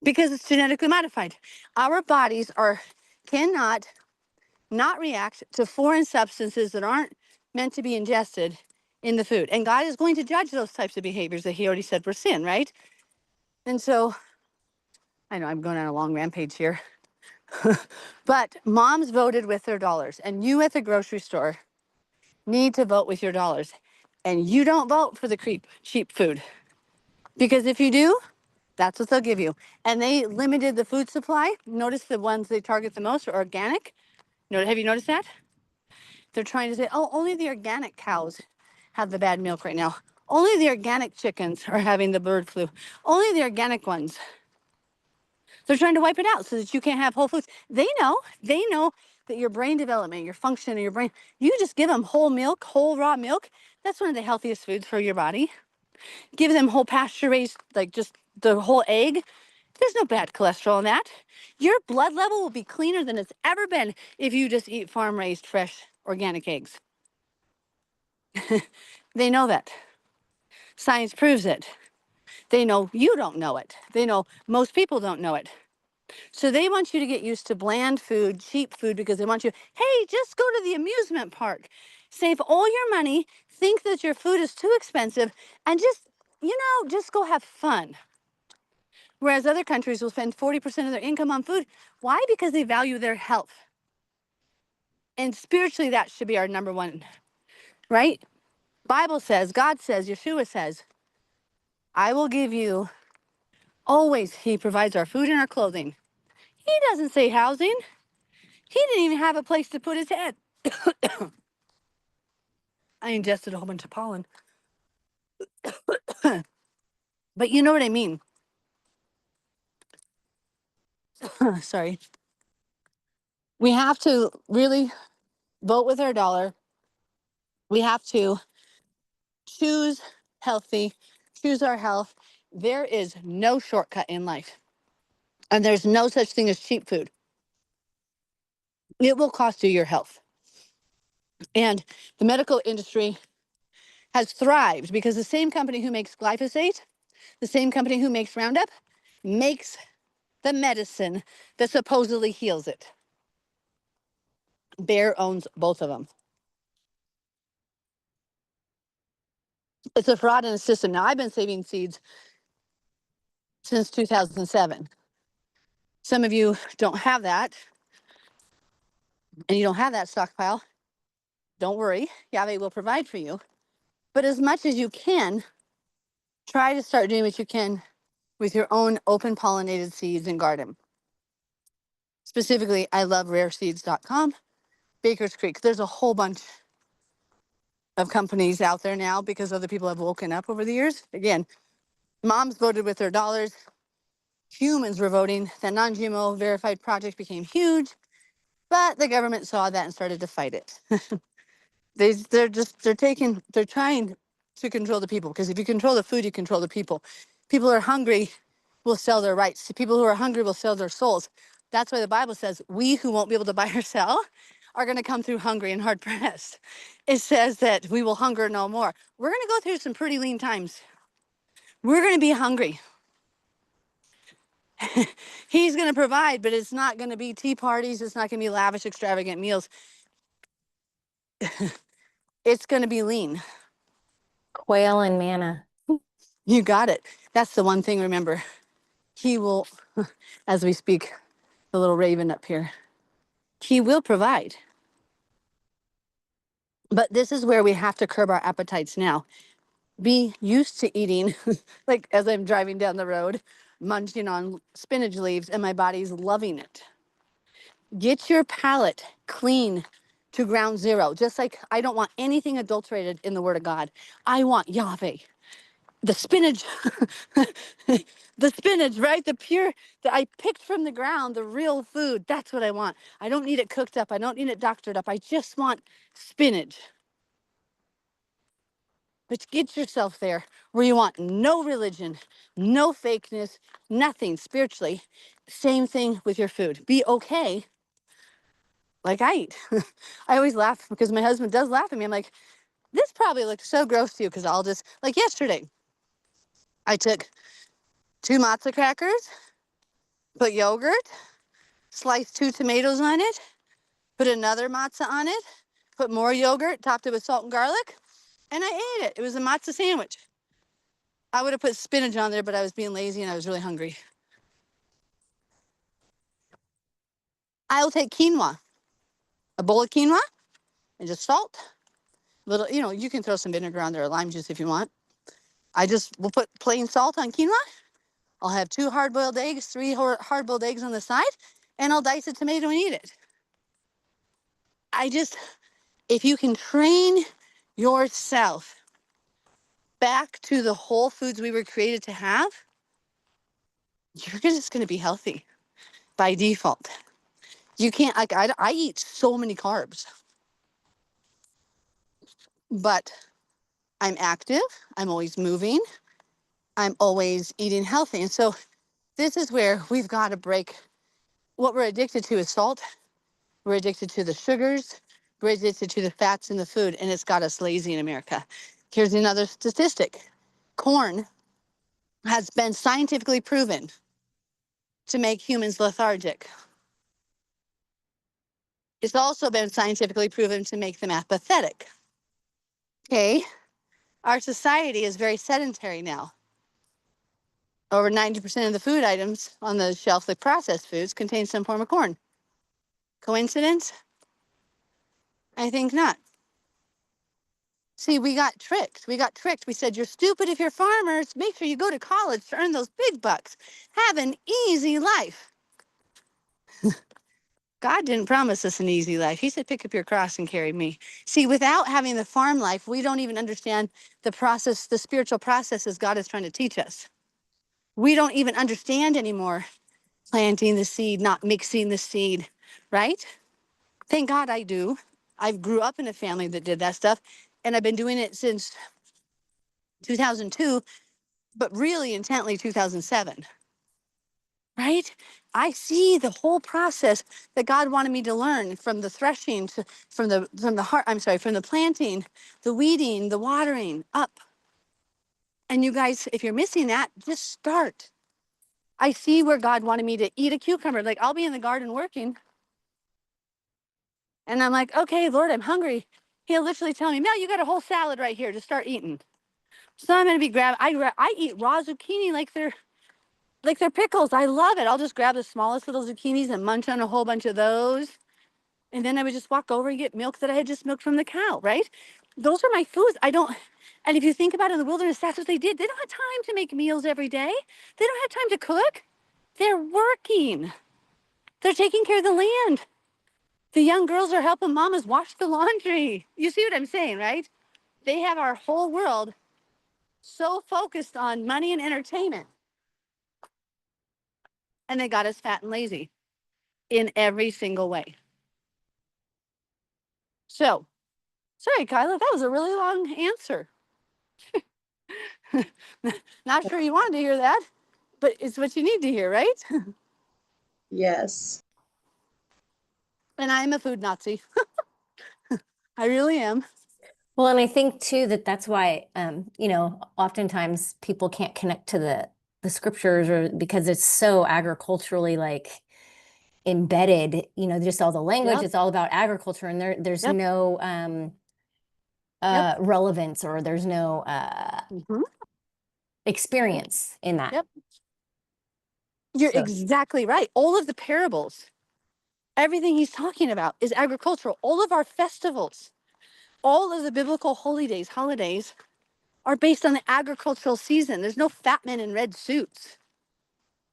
because it's genetically modified. Our bodies cannot not react to foreign substances that aren't meant to be ingested in the food. And God is going to judge those types of behaviors that he already said were sin, right? And so, I know I'm going on a long rampage here. But moms voted with their dollars, and you at the grocery store need to vote with your dollars. And you don't vote for the cheap food. Because if you do, that's what they'll give you. And they limited the food supply. Notice the ones they target the most are organic. Have you noticed that? They're trying to say, oh, only the organic cows have the bad milk right now. Only the organic chickens are having the bird flu. Only the organic ones. They're trying to wipe it out so that you can't have whole foods. They know that your brain development, your function of your brain, you just give them whole milk, whole raw milk. That's one of the healthiest foods for your body. Give them whole pasture raised, like just the whole egg. There's no bad cholesterol in that. Your blood level will be cleaner than it's ever been if you just eat farm raised, fresh, organic eggs. They know that. Science proves it. They know you don't know it. They know most people don't know it. So they want you to get used to bland food, cheap food, because they want you, hey, just go to the amusement park. Save all your money, think that your food is too expensive, and just go have fun. Whereas other countries will spend 40% of their income on food. Why? Because they value their health. And spiritually, that should be our number one, right? Bible says, God says, Yeshua says, I will give you, always, he provides our food and our clothing. He doesn't say housing. He didn't even have a place to put his head. I ingested a whole bunch of pollen. But you know what I mean. Sorry. We have to really vote with our dollar. We have to choose healthy, choose our health. There is no shortcut in life. And there's no such thing as cheap food. It will cost you your health. And the medical industry has thrived because the same company who makes glyphosate, the same company who makes Roundup, makes the medicine that supposedly heals it. Bayer owns both of them. It's a fraud in the system. Now, I've been saving seeds since 2007. Some of you don't have that, and you don't have that stockpile. Don't worry, Yahweh will provide for you. But as much as you can, try to start doing what you can with your own open pollinated seeds and garden. Specifically, I love rareseeds.com, Baker's Creek. There's a whole bunch of companies out there now because other people have woken up over the years. Again, moms voted with their dollars. Humans were voting. The non-GMO verified project became huge, but the government saw that and started to fight it. They're trying to control the people, because if you control the food, you control the people. People who are hungry will sell their rights. People who are hungry will sell their souls. That's why the Bible says we who won't be able to buy or sell are going to come through hungry and hard pressed. It says that we will hunger no more. We're going to go through some pretty lean times. We're going to be hungry. He's going to provide, but it's not going to be tea parties. It's not going to be lavish, extravagant meals. It's going to be lean. Quail and manna. You got it. That's the one thing, remember. He will, as we speak the little raven up here. He will provide. But this is where we have to curb our appetites now. Be used to eating, like as I'm driving down the road, munching on spinach leaves, and my body's loving it. Get your palate clean to ground zero. Just like I don't want anything adulterated in the Word of God. I want Yahweh. The spinach, the spinach, right? The pure that I picked from the ground, the real food. That's what I want. I don't need it cooked up. I don't need it doctored up. I just want spinach. But get yourself there where you want no religion, no fakeness, nothing spiritually. Same thing with your food. Be okay like I eat. I always laugh because my husband does laugh at me. I'm like, this probably looks so gross to you because I'll just, like yesterday, I took 2 matzo crackers, put yogurt, sliced 2 tomatoes on it, put another matzo on it, put more yogurt, topped it with salt and garlic, and I ate it. It was a matzo sandwich. I would have put spinach on there, but I was being lazy and I was really hungry. I'll take quinoa, a bowl of quinoa, and just salt. Little, you know, you can throw some vinegar on there or lime juice if you want. I just will put plain salt on quinoa. I'll have 2 hard-boiled eggs, 3 hard-boiled eggs on the side, and I'll dice a tomato and eat it. If you can train yourself back to the whole foods we were created to have, you're just going to be healthy by default. You can't, like, I eat so many carbs, but I'm active. I'm always moving. I'm always eating healthy. And so this is where we've got to break. What we're addicted to is salt. We're addicted to the sugars. We're addicted to the fats in the food, and it's got us lazy in America. Here's another statistic. Corn has been scientifically proven to make humans lethargic. It's also been scientifically proven to make them apathetic. Okay, our society is very sedentary now. Over 90% of the food items on the shelf, the processed foods, contain some form of corn. Coincidence? I think not. See, we got tricked. We got tricked. We said, you're stupid if you're farmers. Make sure you go to college to earn those big bucks. Have an easy life. God didn't promise us an easy life. He said, pick up your cross and carry me. See, without having the farm life, we don't even understand the process, the spiritual processes God is trying to teach us. We don't even understand anymore planting the seed, not mixing the seed, right? Thank God I do. I grew up in a family that did that stuff, and I've been doing it since 2002, but really intently 2007. Right? I see the whole process that God wanted me to learn, from the threshing to from the planting, the weeding, the watering, up. And you guys, if you're missing that, just start. I see where God wanted me to eat a cucumber. Like, I'll be in the garden working, and I'm like, okay, Lord, I'm hungry. He'll literally tell me, Mel, you got a whole salad right here to start eating. So I'm gonna be I eat raw zucchini like they're pickles. I love it. I'll just grab the smallest little zucchinis and munch on a whole bunch of those. And then I would just walk over and get milk that I had just milked from the cow, right? Those are my foods. And if you think about it, in the wilderness, that's what they did. They don't have time to make meals every day. They don't have time to cook. They're working. They're taking care of the land. The young girls are helping mamas wash the laundry. You see what I'm saying, right? They have our whole world so focused on money and entertainment. And they got us fat and lazy in every single way. So, sorry, Kyla, that was a really long answer. Not sure you wanted to hear that, but it's what you need to hear, right? Yes. And I'm a food Nazi. I really am. Well, and I think too that that's why, you know, oftentimes people can't connect to the scriptures, or because it's so agriculturally like embedded, you know, just all the language, Yep. it's all about agriculture, and there's Yep. no Yep. relevance, or there's no Mhm. experience in that. Yep. You're So- exactly right. All of the parables, everything he's talking about is agricultural. All of our festivals, all of the biblical holidays are based on the agricultural season. There's no fat men in red suits.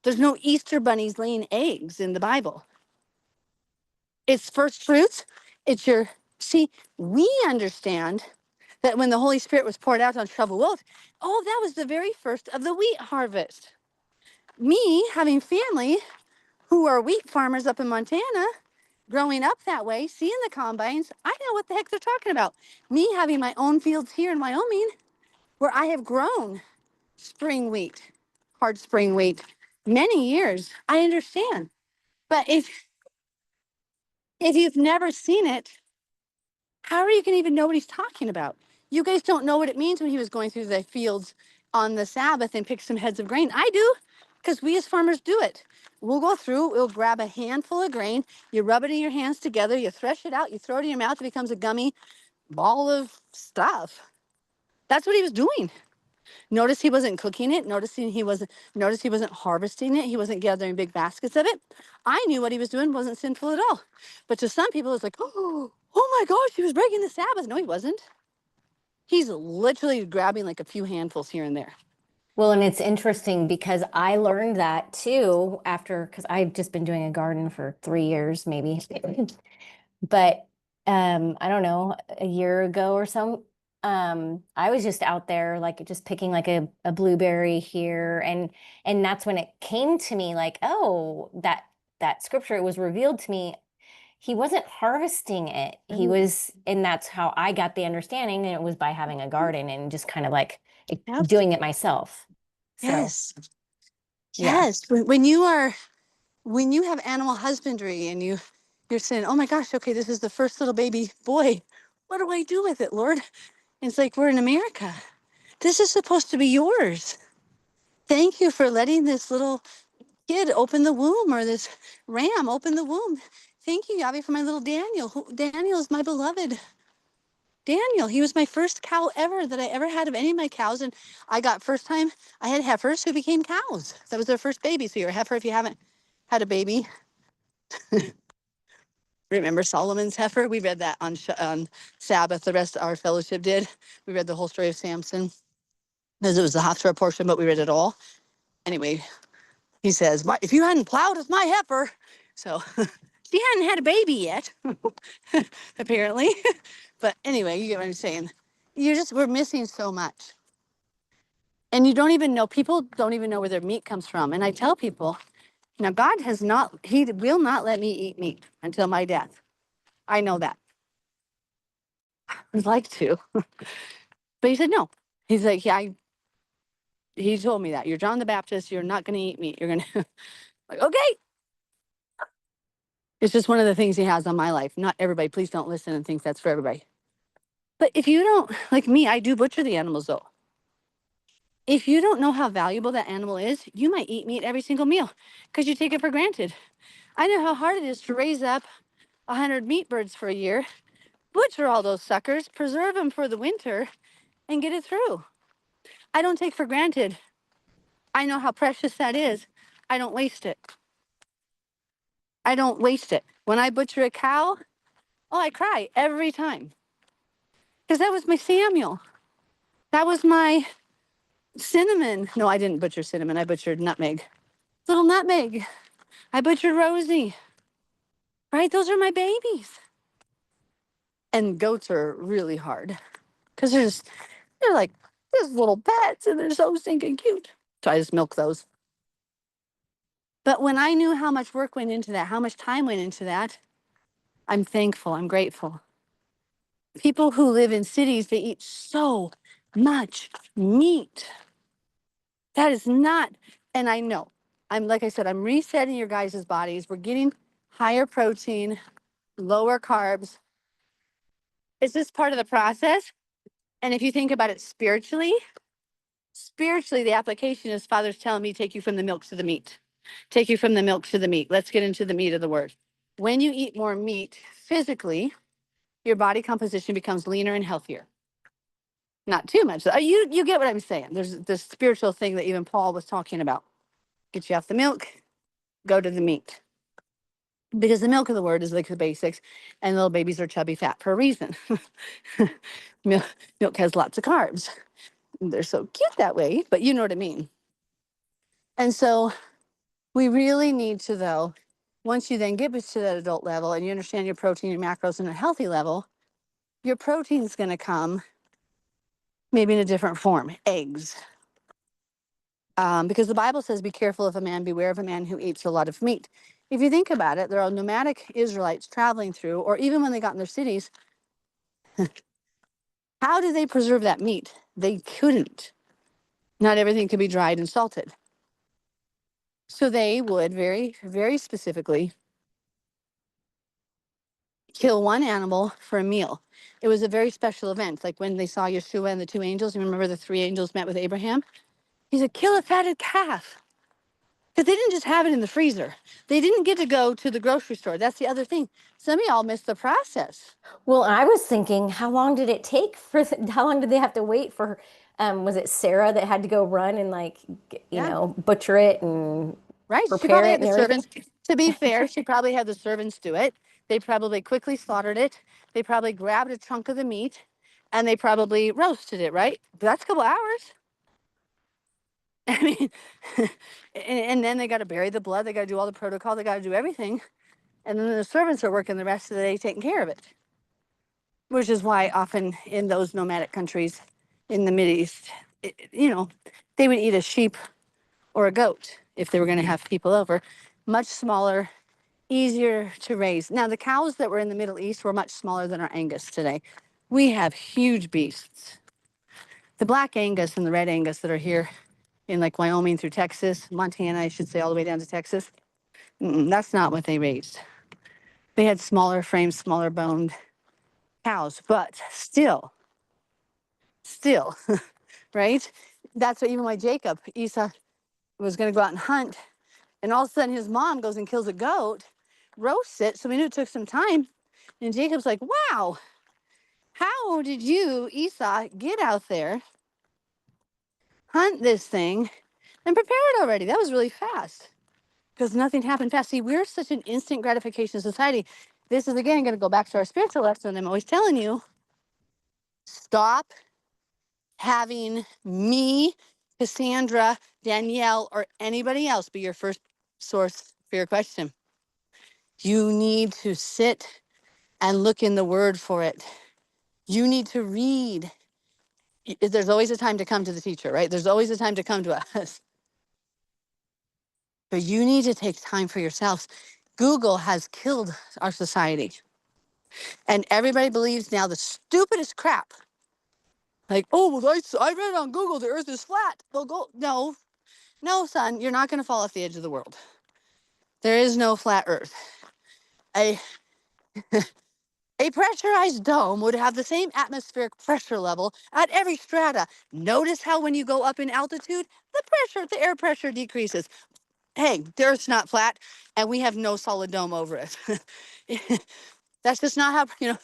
There's no Easter bunnies laying eggs in the Bible. It's first fruits. It's your, see, we understand that when the Holy Spirit was poured out on Shavuot, oh, that was the very first of the wheat harvest. Me having family who are wheat farmers up in Montana, growing up that way, seeing the combines, I know what the heck they're talking about. Me having my own fields here in Wyoming where I have grown spring wheat, hard spring wheat, many years. I understand. But if you've never seen it, how are you going to even know what he's talking about? You guys don't know what it means when he was going through the fields on the Sabbath and picked some heads of grain. I do, because we as farmers do it. We'll go through, we'll grab a handful of grain, you rub it in your hands together, you thresh it out, you throw it in your mouth, it becomes a gummy ball of stuff. That's what he was doing. Notice he wasn't cooking it. Notice he wasn't harvesting it. He wasn't gathering big baskets of it. I knew what he was doing wasn't sinful at all. But to some people, it's like, oh my gosh, he was breaking the Sabbath. No, he wasn't. He's literally grabbing like a few handfuls here and there. Well, and it's interesting because I learned that too after, because I've just been doing a garden for 3 years, maybe. But I don't know, a year ago or so, I was just out there like just picking like a blueberry here, and that's when it came to me like, oh, that scripture, it was revealed to me. He wasn't harvesting it. He was, and that's how I got the understanding, and it was by having a garden and just kind of like Yep. doing it myself. So, Yes. yeah. Yes. When you have animal husbandry and you're saying, oh my gosh, okay, this is the first little baby boy. What do I do with it, Lord? And it's like, we're in America. This is supposed to be yours. Thank you for letting this little kid open the womb, or this ram open the womb. Thank you, Yahweh, for my little Daniel. Daniel is my beloved. Daniel, he was my first cow ever that I ever had of any of my cows. And I got first time, I had heifers who became cows. That was their first baby. So you're a heifer if you haven't had a baby. Remember Solomon's heifer? We read that on Sabbath. The rest of our fellowship did. We read the whole story of Samson, because it was the Haftarah portion, but we read it all. Anyway, he says, if you hadn't plowed with my heifer, so she hadn't had a baby yet, apparently. But anyway, you get what I'm saying. We're missing so much. And you don't even know, people don't even know where their meat comes from. And I tell people, now God he will not let me eat meat until my death. I know that. I'd like to. But he said no. He's like, yeah, he told me that. You're John the Baptist, you're not going to eat meat. You're going to, like, okay. It's just one of the things he has on my life. Not everybody, please don't listen and think that's for everybody. But if you don't, like me, I do butcher the animals though. If you don't know how valuable that animal is, you might eat meat every single meal because you take it for granted. I know how hard it is to raise up 100 meat birds for a year, butcher all those suckers, preserve them for the winter, and get it through. I don't take for granted. I know how precious that is. I don't waste it. I don't waste it. When I butcher a cow, oh, I cry every time. Because that was my Samuel. That was my cinnamon. No, I didn't butcher cinnamon. I butchered nutmeg. Little nutmeg. I butchered Rosie. Right? Those are my babies. And goats are really hard. Because they're like just little pets and they're so stinking cute. So I just milk those. But when I knew how much work went into that, how much time went into that, I'm thankful. I'm grateful. People who live in cities, they eat so much meat. That is not, and I know, like I said, I'm resetting your guys' bodies. We're getting higher protein, lower carbs. It's just part of the process. And if you think about it spiritually, the application is Father's telling me, take you from the milk to the meat. Take you from the milk to the meat. Let's get into the meat of the word. When you eat more meat physically, your body composition becomes leaner and healthier. Not too much. You get what I'm saying. There's this spiritual thing that even Paul was talking about. Get you off the milk, go to the meat. Because the milk of the word is like the basics, and little babies are chubby fat for a reason. Milk has lots of carbs. They're so cute that way, but you know what I mean. And so we really need to, though, once you then get to that adult level and you understand your protein and macros in a healthy level, your protein's going to come maybe in a different form, eggs. Because the Bible says, be careful of a man, beware of a man who eats a lot of meat. If you think about it, there are nomadic Israelites traveling through, or even when they got in their cities, how did they preserve that meat? They couldn't. Not everything could be dried and salted. So they would very, very specifically kill one animal for a meal. It was a very special event, like when they saw Yeshua and the two angels. You remember the three angels met with Abraham? He said, kill a fatted calf. Because they didn't just have it in the freezer. They didn't get to go to the grocery store. That's the other thing. Some of y'all missed the process. Well, I was thinking, how long did it take for, how long did they have to wait for, was it Sarah that had to go run and like, Yeah. butcher it and Right? She prepare probably it had and the everything? servants. To be fair, she probably had the servants do it. They probably quickly slaughtered it. They probably grabbed a chunk of the meat and they probably roasted it, right? That's a couple hours. I mean, and then they got to bury the blood. They got to do all the protocol. They got to do everything. And then the servants are working the rest of the day taking care of it. Which is why often in those nomadic countries in the Mideast, they would eat a sheep or a goat if they were going to have people over. Much smaller, easier to raise. Now, the cows that were in the Middle East were much smaller than our Angus today. We have huge beasts. The black Angus and the red Angus that are here in like Wyoming through Texas, Montana, I should say, all the way down to Texas, that's not what they raised. They had smaller frames, smaller boned cows, but still, right? That's what, even why Jacob, Esau, was going to go out and hunt, and all of a sudden his mom goes and kills a goat, roasts it. So we knew it took some time. And Jacob's like, wow, how did you, Esau, get out there, hunt this thing, and prepare it already? That was really fast. Because nothing happened fast. See, we're such an instant gratification society. This is, again, going to go back to our spiritual lesson. I'm always telling you, stop having me, Cassandra, Danielle, or anybody else be your first source for your question. You need to sit and look in the word for it. You need to read. There's always a time to come to the teacher, right? There's always a time to come to us. But you need to take time for yourselves. Google has killed our society. And everybody believes now the stupidest crap. Like, oh, well, I read on Google the earth is flat. Well, go, no, son, you're not going to fall off the edge of the world. There is no flat earth. A pressurized dome would have the same atmospheric pressure level at every strata. Notice how when you go up in altitude, the air pressure decreases. Hey, the Earth's not flat, and we have no solid dome over it. That's just not how,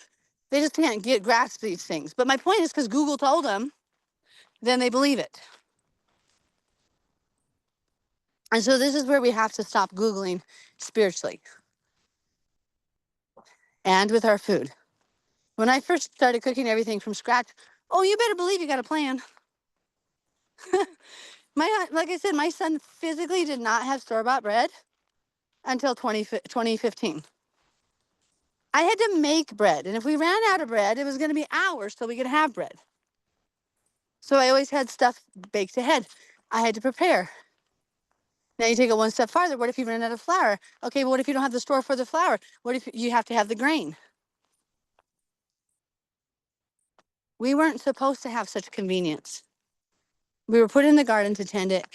they just can't grasp these things. But my point is, because Google told them, then they believe it. And so this is where we have to stop Googling spiritually and with our food. When I first started cooking everything from scratch, oh, you better believe you got a plan. Like I said, my son physically did not have store-bought bread until 2015. I had to make bread, and if we ran out of bread, it was going to be hours till we could have bread. So I always had stuff baked ahead. I had to prepare. Now you take it one step farther. What if you ran out of flour? Okay, but what if you don't have the store for the flour? What if you have to have the grain? We weren't supposed to have such convenience. We were put in the garden to tend it.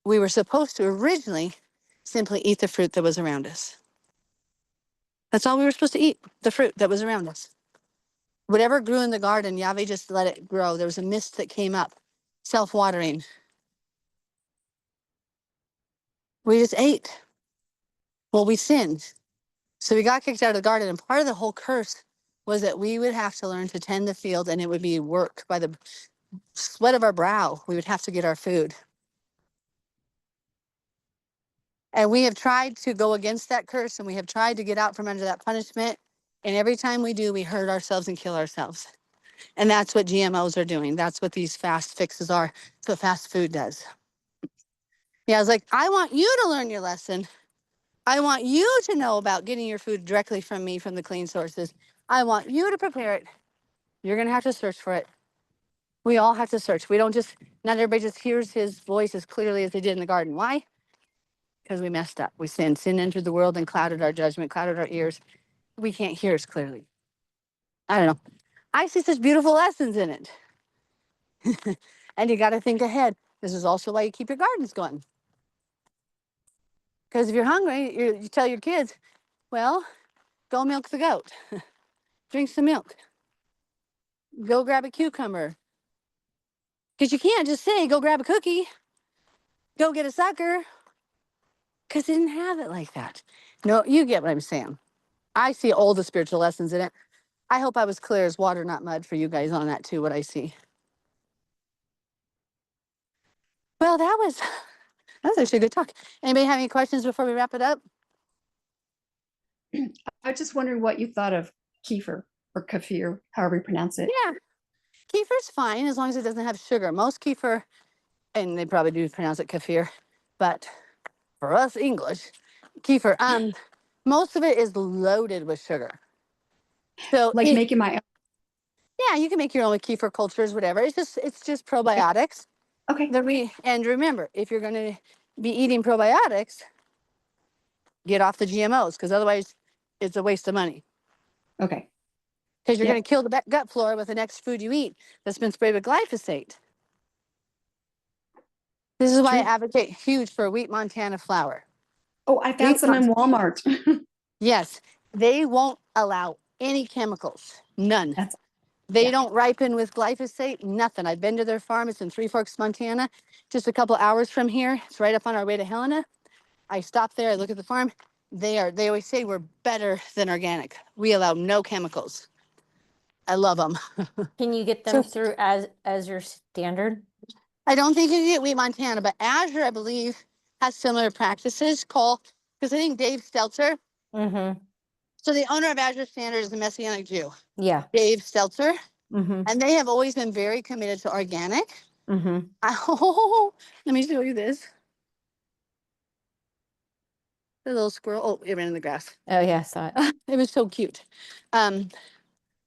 We were supposed to originally simply eat the fruit that was around us. That's all we were supposed to eat, the fruit that was around us. Whatever grew in the garden, Yahweh just let it grow. There was a mist that came up, self-watering. We just ate. Well, we sinned. So we got kicked out of the garden, and part of the whole curse was that we would have to learn to tend the field, and it would be work by the sweat of our brow. We would have to get our food. And we have tried to go against that curse and we have tried to get out from under that punishment. And every time we do, we hurt ourselves and kill ourselves. And that's what GMOs are doing. That's what these fast fixes are. That's what fast food does. Yeah, I was like, I want you to learn your lesson. I want you to know about getting your food directly from me, from the clean sources. I want you to prepare it. You're going to have to search for it. We all have to search. We don't just, not everybody just hears his voice as clearly as they did in the garden. Why? Because we messed up. We sinned. Sin entered the world and clouded our judgment, clouded our ears. We can't hear as clearly. I don't know. I see such beautiful lessons in it. And you got to think ahead. This is also why you keep your gardens going. Because if you're hungry, you tell your kids, well, go milk the goat. Drink some milk. Go grab a cucumber. Because you can't just say, go grab a cookie. Go get a sucker. Because they didn't have it like that. No, you get what I'm saying. I see all the spiritual lessons in it. I hope I was clear as water, not mud for you guys on that too, what I see. Well, that was actually a good talk. Anybody have any questions before we wrap it up? I was just wondering what you thought of kefir or kefir, however you pronounce it. Yeah. Kefir's fine as long as it doesn't have sugar. Most kefir, and they probably do pronounce it kefir, but for us English, kefir, most of it is loaded with sugar. So Like making my own. yeah, you can make your own kefir cultures, whatever. It's just probiotics. Okay. And remember, if you're going to be eating probiotics, get off the GMOs because otherwise it's a waste of money. Okay. Because you're Yep. going to kill the gut flora with the next food you eat that's been sprayed with glyphosate. This is why I True. advocate huge for wheat Montana flour. Oh, I found Wheat some in Walmart. Yes, they won't allow any chemicals, none. That's They yeah. don't ripen with glyphosate, nothing. I've been to their farm. It's in Three Forks, Montana, just a couple hours from here. It's right up on our way to Helena. I stop there, I look at the farm. They always say we're better than organic. We allow no chemicals. I love them. Can you get them through as your standard? I don't think you can get Wheat Montana, but Azure, I believe, has similar practices. Because I think Dave Stelzer, Mm-hmm. so the owner of Azure Standard is a Messianic Jew, Yeah. Dave Stelzer, Mm-hmm. and they have always been very committed to organic. Mm-hmm. Oh, let me show you this. The little squirrel. Oh, it ran in the grass. Oh yeah, I saw it. It was so cute.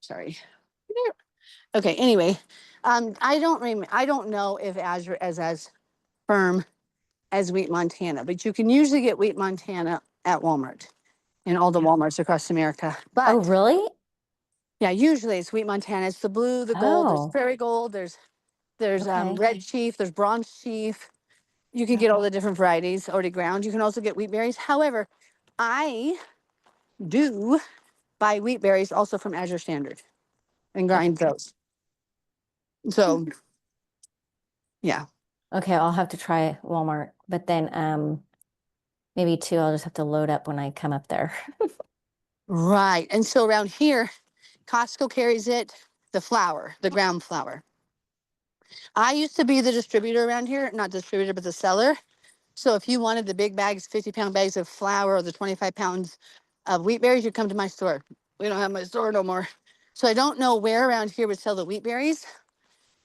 Sorry. Okay. Anyway, I don't know if Azure is as firm as Wheat Montana, but you can usually get Wheat Montana at Walmart in all the Walmarts across America. But Oh really? yeah, usually it's Wheat Montana. It's the blue, the gold. Oh. There's Prairie Gold. There's Okay. Red Chief. There's Bronze Chief. You can get all the different varieties already ground. You can also get wheat berries. However, I do buy wheat berries also from Azure Standard and grind those. So, yeah. Okay, I'll have to try Walmart, but then maybe too, I'll just have to load up when I come up there. Right. And so around here, Costco carries it, the flour, the ground flour. I used to be the distributor around here, not distributor, but the seller. So if you wanted the big bags, 50-pound bags of flour or the 25 pounds of wheat berries, you come to my store. We don't have my store no more. So I don't know where around here would sell the wheat berries.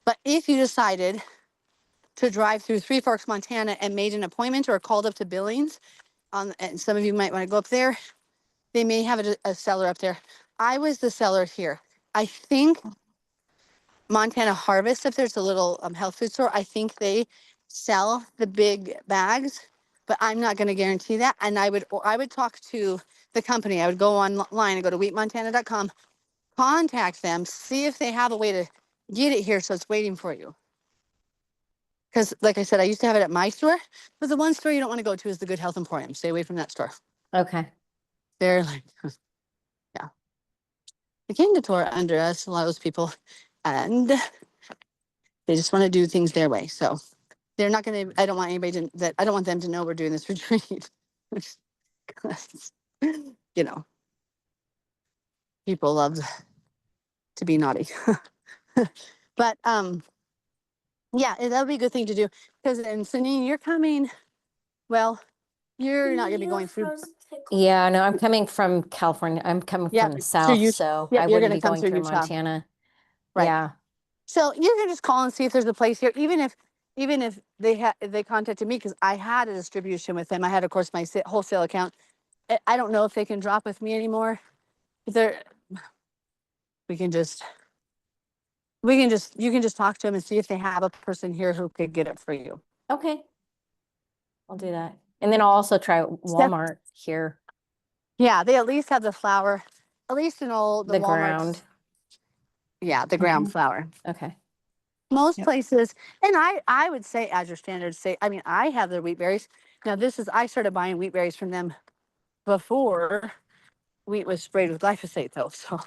But if you decided to drive through Three Forks, Montana and made an appointment or called up to Billings, and some of you might want to go up there, they may have a seller up there. I was the seller here. I think Montana Harvest, if there's a little health food store, I think they sell the big bags, but I'm not going to guarantee that. And I would talk to the company. I would go online and go to wheatmontana.com, contact them, see if they have a way to get it here so it's waiting for you. Because like I said, I used to have it at my store, but the one store you don't want to go to is the Good Health Emporium. Stay away from that store. Okay. They're like, yeah. They came to tour under us, a lot of those people, and they just want to do things their way. So they're not going to, I don't want anybody to, I don't want them to know we're doing this retreat. You know, people love to be naughty. But yeah, that would be a good thing to do. Because then, Sanine, you're coming, well, you're not gonna be going through. Yeah, no, I'm coming from California. I'm coming Yeah, from the so south, you- so yeah, I you're wouldn't gonna be come going through through Utah. Montana. Right. Yeah. So you can just call and see if there's a place here, even if they contacted me, because I had a distribution with them. I had, of course, my wholesale account. I don't know if they can drop with me anymore. But you can just talk to them and see if they have a person here who could get it for you. Okay. I'll do that. And then I'll also try Walmart here, Yeah, they at least have the flour, at least in all the the Walmarts. ground. Yeah, the ground flour. Okay. Most Yep. places, and I would say Azure Standards say, I mean, I have their wheat berries. Now I started buying wheat berries from them before wheat was sprayed with glyphosate though, so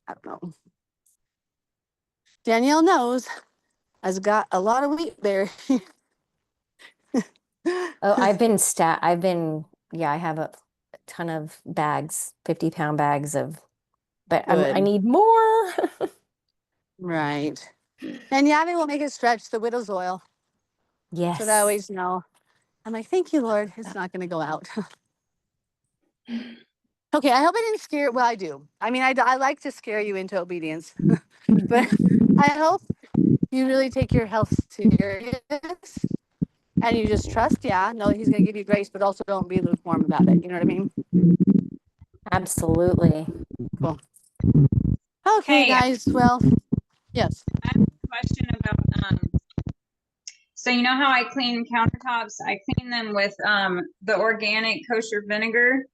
I don't know. Danielle knows I've got a lot of wheat berries. Oh, I have a ton of bags, 50-pound bags but I Good. need more. Right. And yeah, they will make it stretch the widow's oil. Yes. So that I always know. I'm like, thank you, Lord. It's not going to go out. Okay, I hope I didn't scare. Well, I do. I mean, I like to scare you into obedience, but I hope you really take your health serious and you just trust. Yeah, know that He's going to give you grace, but also don't be lukewarm about it. You know what I mean? Absolutely. Cool. Okay, Hey, guys. Well, yes. question about so you know how I clean countertops? I clean them with the organic kosher vinegar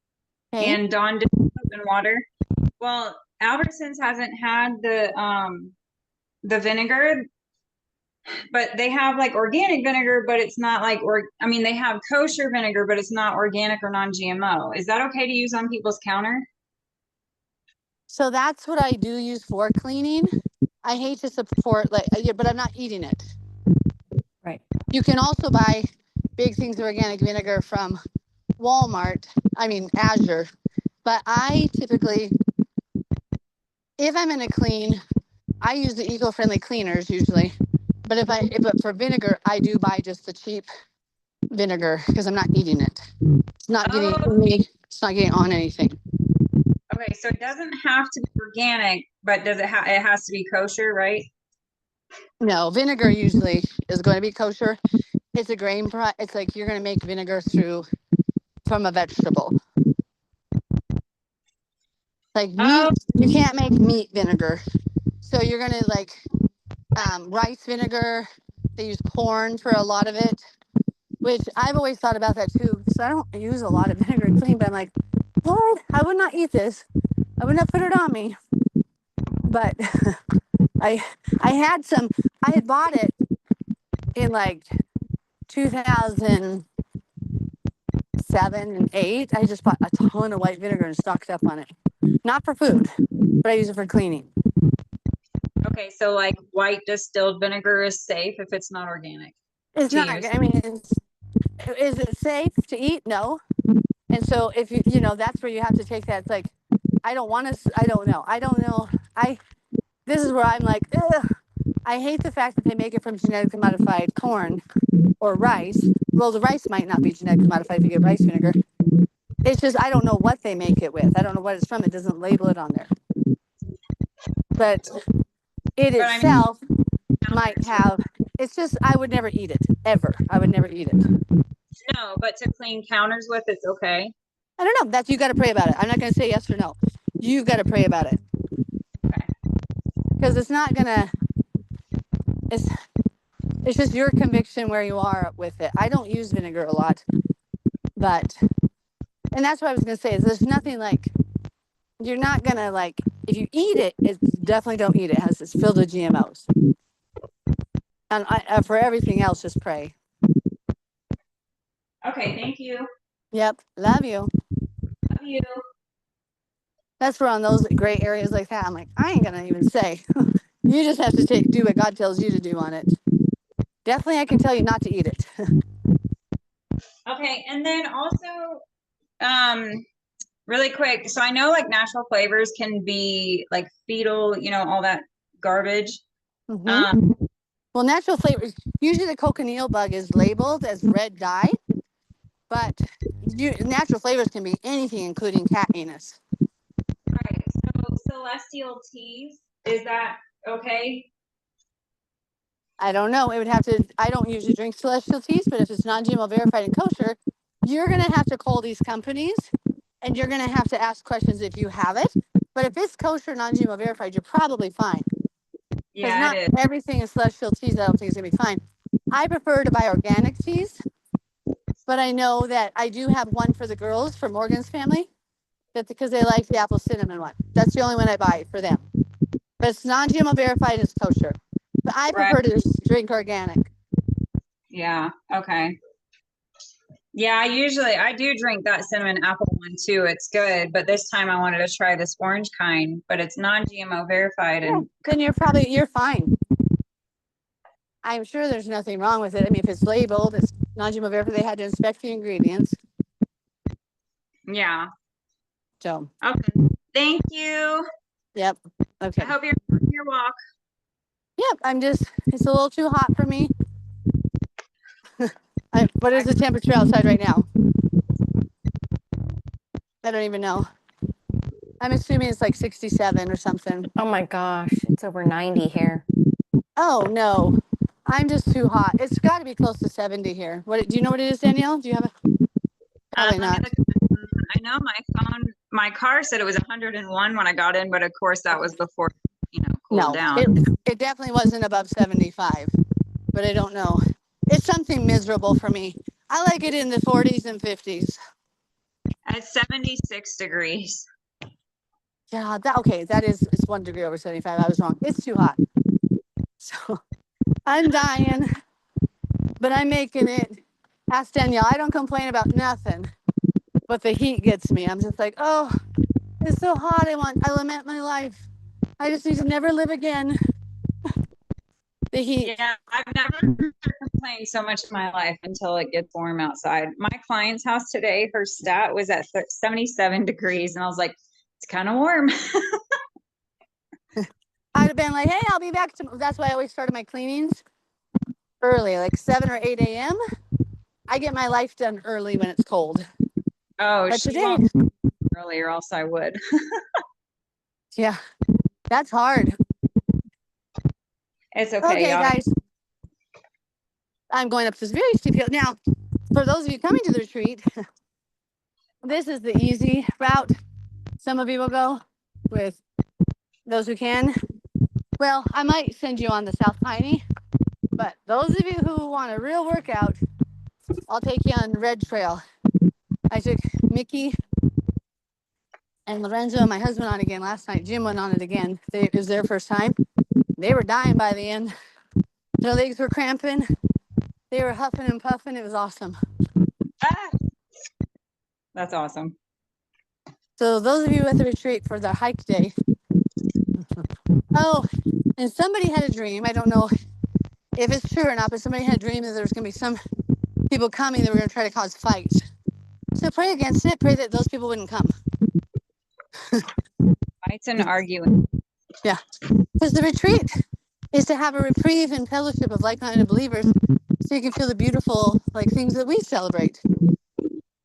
Okay. and Dawn dish soap and water. Well, Albertsons hasn't had the vinegar, but they have like organic vinegar, but it's not like I mean they have kosher vinegar, but it's not organic or non-GMO. Is that okay to use on people's counter? So that's what I do use for cleaning. I hate to support but I'm not eating it. Right. You can also buy big things of organic vinegar from Walmart. I mean Azure. But I typically, if I'm going to clean, I use the eco-friendly cleaners usually. But but for vinegar, I do buy just the cheap vinegar because I'm not eating it. It's not getting me. It's not getting on anything. Okay, so it doesn't have to be organic, but it has to be kosher, right? No, vinegar usually is going to be kosher. It's a grain product. It's like you're going to make vinegar from a vegetable. Like meat, you can't make meat vinegar. So you're going to like rice vinegar. They use corn for a lot of it, which I've always thought about that too. So I don't use a lot of vinegar to clean, but I'm like, Lord, I would not eat this. I would not put it on me. But I had bought it in like 2007 and 8. I just bought a ton of white vinegar and stocked up on it. Not for food, but I use it for cleaning. Okay, so like white distilled vinegar is safe if it's not organic. It's to not, use. I mean, is it safe to eat? No. And so if that's where you have to take that. It's like, I don't know. This is where I'm like, ugh. I hate the fact that they make it from genetically modified corn or rice. Well, the rice might not be genetically modified if you get rice vinegar. It's just, I don't know what they make it with. I don't know what it's from. It doesn't label it on there. But it But I mean- itself might have, it's just, I would never eat it, ever. I would never eat it. No, but to clean counters with, it's okay. I don't know. You got to pray about it. I'm not going to say yes or no. You've got to pray about it. Okay. Because it's not going to, it's just your conviction where you are with it. I don't use vinegar a lot, and that's what I was going to say is there's nothing like, you're not going to like, if you eat it, it's definitely don't eat it. It's filled with GMOs. And for everything else, just pray. Okay, thank you. Yep. Love you. Love you. That's where on those gray areas like that, I'm like, I ain't going to even say. You just have to do what God tells you to do on it. Definitely, I can tell you not to eat it. Okay, and then also, really quick, so I know like natural flavors can be like fetal, all that garbage. Well, natural flavors, usually the cochineal bug is labeled as red dye. but natural flavors can be anything, including cat anus. Right. So celestial teas, is that okay? I don't know. It would have to. I don't usually drink celestial teas, but if it's non-GMO verified and kosher, you're gonna have to call these companies, and you're gonna have to ask questions if you have it. But if it's kosher, non-GMO verified, you're probably fine. Because Yeah, not it is. everything is celestial teas. I don't think is gonna be fine. I prefer to buy organic teas, but I know that I do have one for the girls for Morgan's family. That's because they like the apple cinnamon one. That's the only one I buy for them. But it's non-GMO verified and it's kosher. But I Right. prefer to just drink organic. Yeah, okay. Yeah, I do drink that cinnamon apple one too. It's good, but this time I wanted to try this orange kind, but it's non-GMO verified and Then you're fine. I'm sure there's nothing wrong with it. I mean, if it's labeled, it's non-GMO verified, they had to inspect the ingredients. yeah. So, Okay. Thank you. yep. Okay. I hope you're enjoying your walk. Yep. It's a little too hot for me. What is the temperature outside right now? I don't even know. I'm assuming it's like 67 or something. Oh my gosh, it's over 90 here. Oh no, I'm just too hot. It's got to be close to 70 here. What do you know what it is, Danielle? Do you have a? Probably Let me not. look. I know my car said it was 101 when I got in, but of course that was before, cooled No, down. it definitely wasn't above 75, but I don't know. It's something miserable for me. I like it in the 40s and 50s. At 76 degrees. Yeah, it's 1 degree over 75. I was wrong. It's too hot. So I'm dying, but I'm making it. Ask Danielle. I don't complain about nothing, but the heat gets me. I'm just like, oh, it's so hot. I lament my life. I just need to never live again. The heat. Yeah, I've never complained so much in my life until it gets warm outside. My client's house today, her stat was at 77 degrees, and I was like, it's kind of warm. I'd have been like, hey, I'll be back tomorrow. That's why I always started my cleanings early, like 7 or 8 a.m. I get my life done early when it's cold. Oh, But she today, won't earlier, else I would. yeah, that's hard. It's okay. Okay, y'all. guys. I'm going up this very steep hill. Now, for those of you coming to the retreat, this is the easy route. Some of you will go with those who can. Well, I might send you on the South Piney, but those of you who want a real workout, I'll take you on Red Trail. I took Mickey and Lorenzo and my husband on again last night. Jim went on it again. It was their first time. They were dying by the end. Their legs were cramping. They were huffing and puffing. It was awesome. Ah, that's awesome. So those of you at the retreat for the hike day. Oh, and somebody had a dream. I don't know if it's true or not, but somebody had a dream that there was going to be some people coming that were going to try to cause fights. So pray against it. Pray that those people wouldn't come. Fights and arguing. Yeah. Because the retreat is to have a reprieve and fellowship of like-minded believers so you can feel the beautiful things that we celebrate.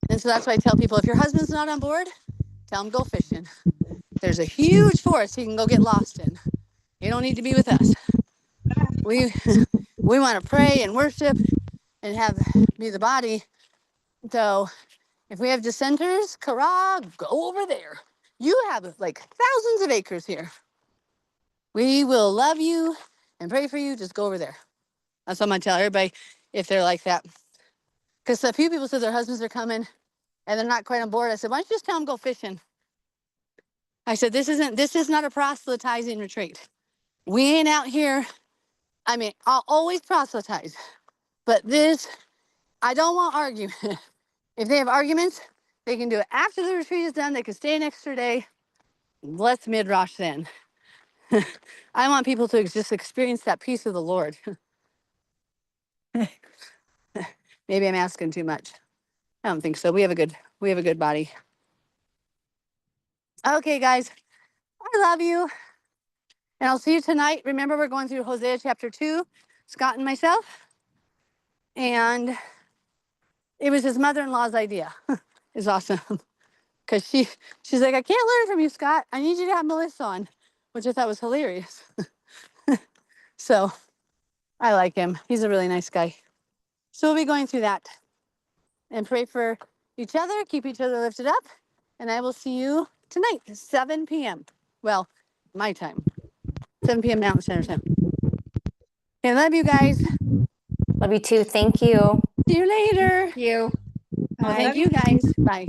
And so that's why I tell people, if your husband's not on board, tell him go fishing. There's a huge forest he can go get lost in. You don't need to be with us. We want to pray and worship and be the body. So if we have dissenters, Kara, go over there. You have thousands of acres here. We will love you and pray for you. Just go over there. That's what I'm going to tell everybody if they're like that. Because a few people said their husbands are coming and they're not quite on board. I said, why don't you just tell them go fishing? I said, this is not a proselytizing retreat. We ain't out here. I mean, I'll always proselytize. But I don't want argument. If they have arguments, they can do it after the retreat is done. They can stay an extra day. Let's midrash then. I want people to just experience that peace of the Lord. Maybe I'm asking too much. I don't think so. We have a good body. Okay, guys, I love you. And I'll see you tonight. Remember, we're going through Hosea chapter 2, Scott and myself. And it was his mother-in-law's idea. It's awesome. Because she's like, I can't learn from you, Scott. I need you to have Melissa on, which I thought was hilarious. So I like him. He's a really nice guy. So we'll be going through that and pray for each other, keep each other lifted up. And I will see you tonight, 7 p.m. Well, my time, 7 p.m. Mountain Standard Time. Okay, love you guys. Love you too. Thank you. See you later. You. Well, Bye. thank you guys. Bye.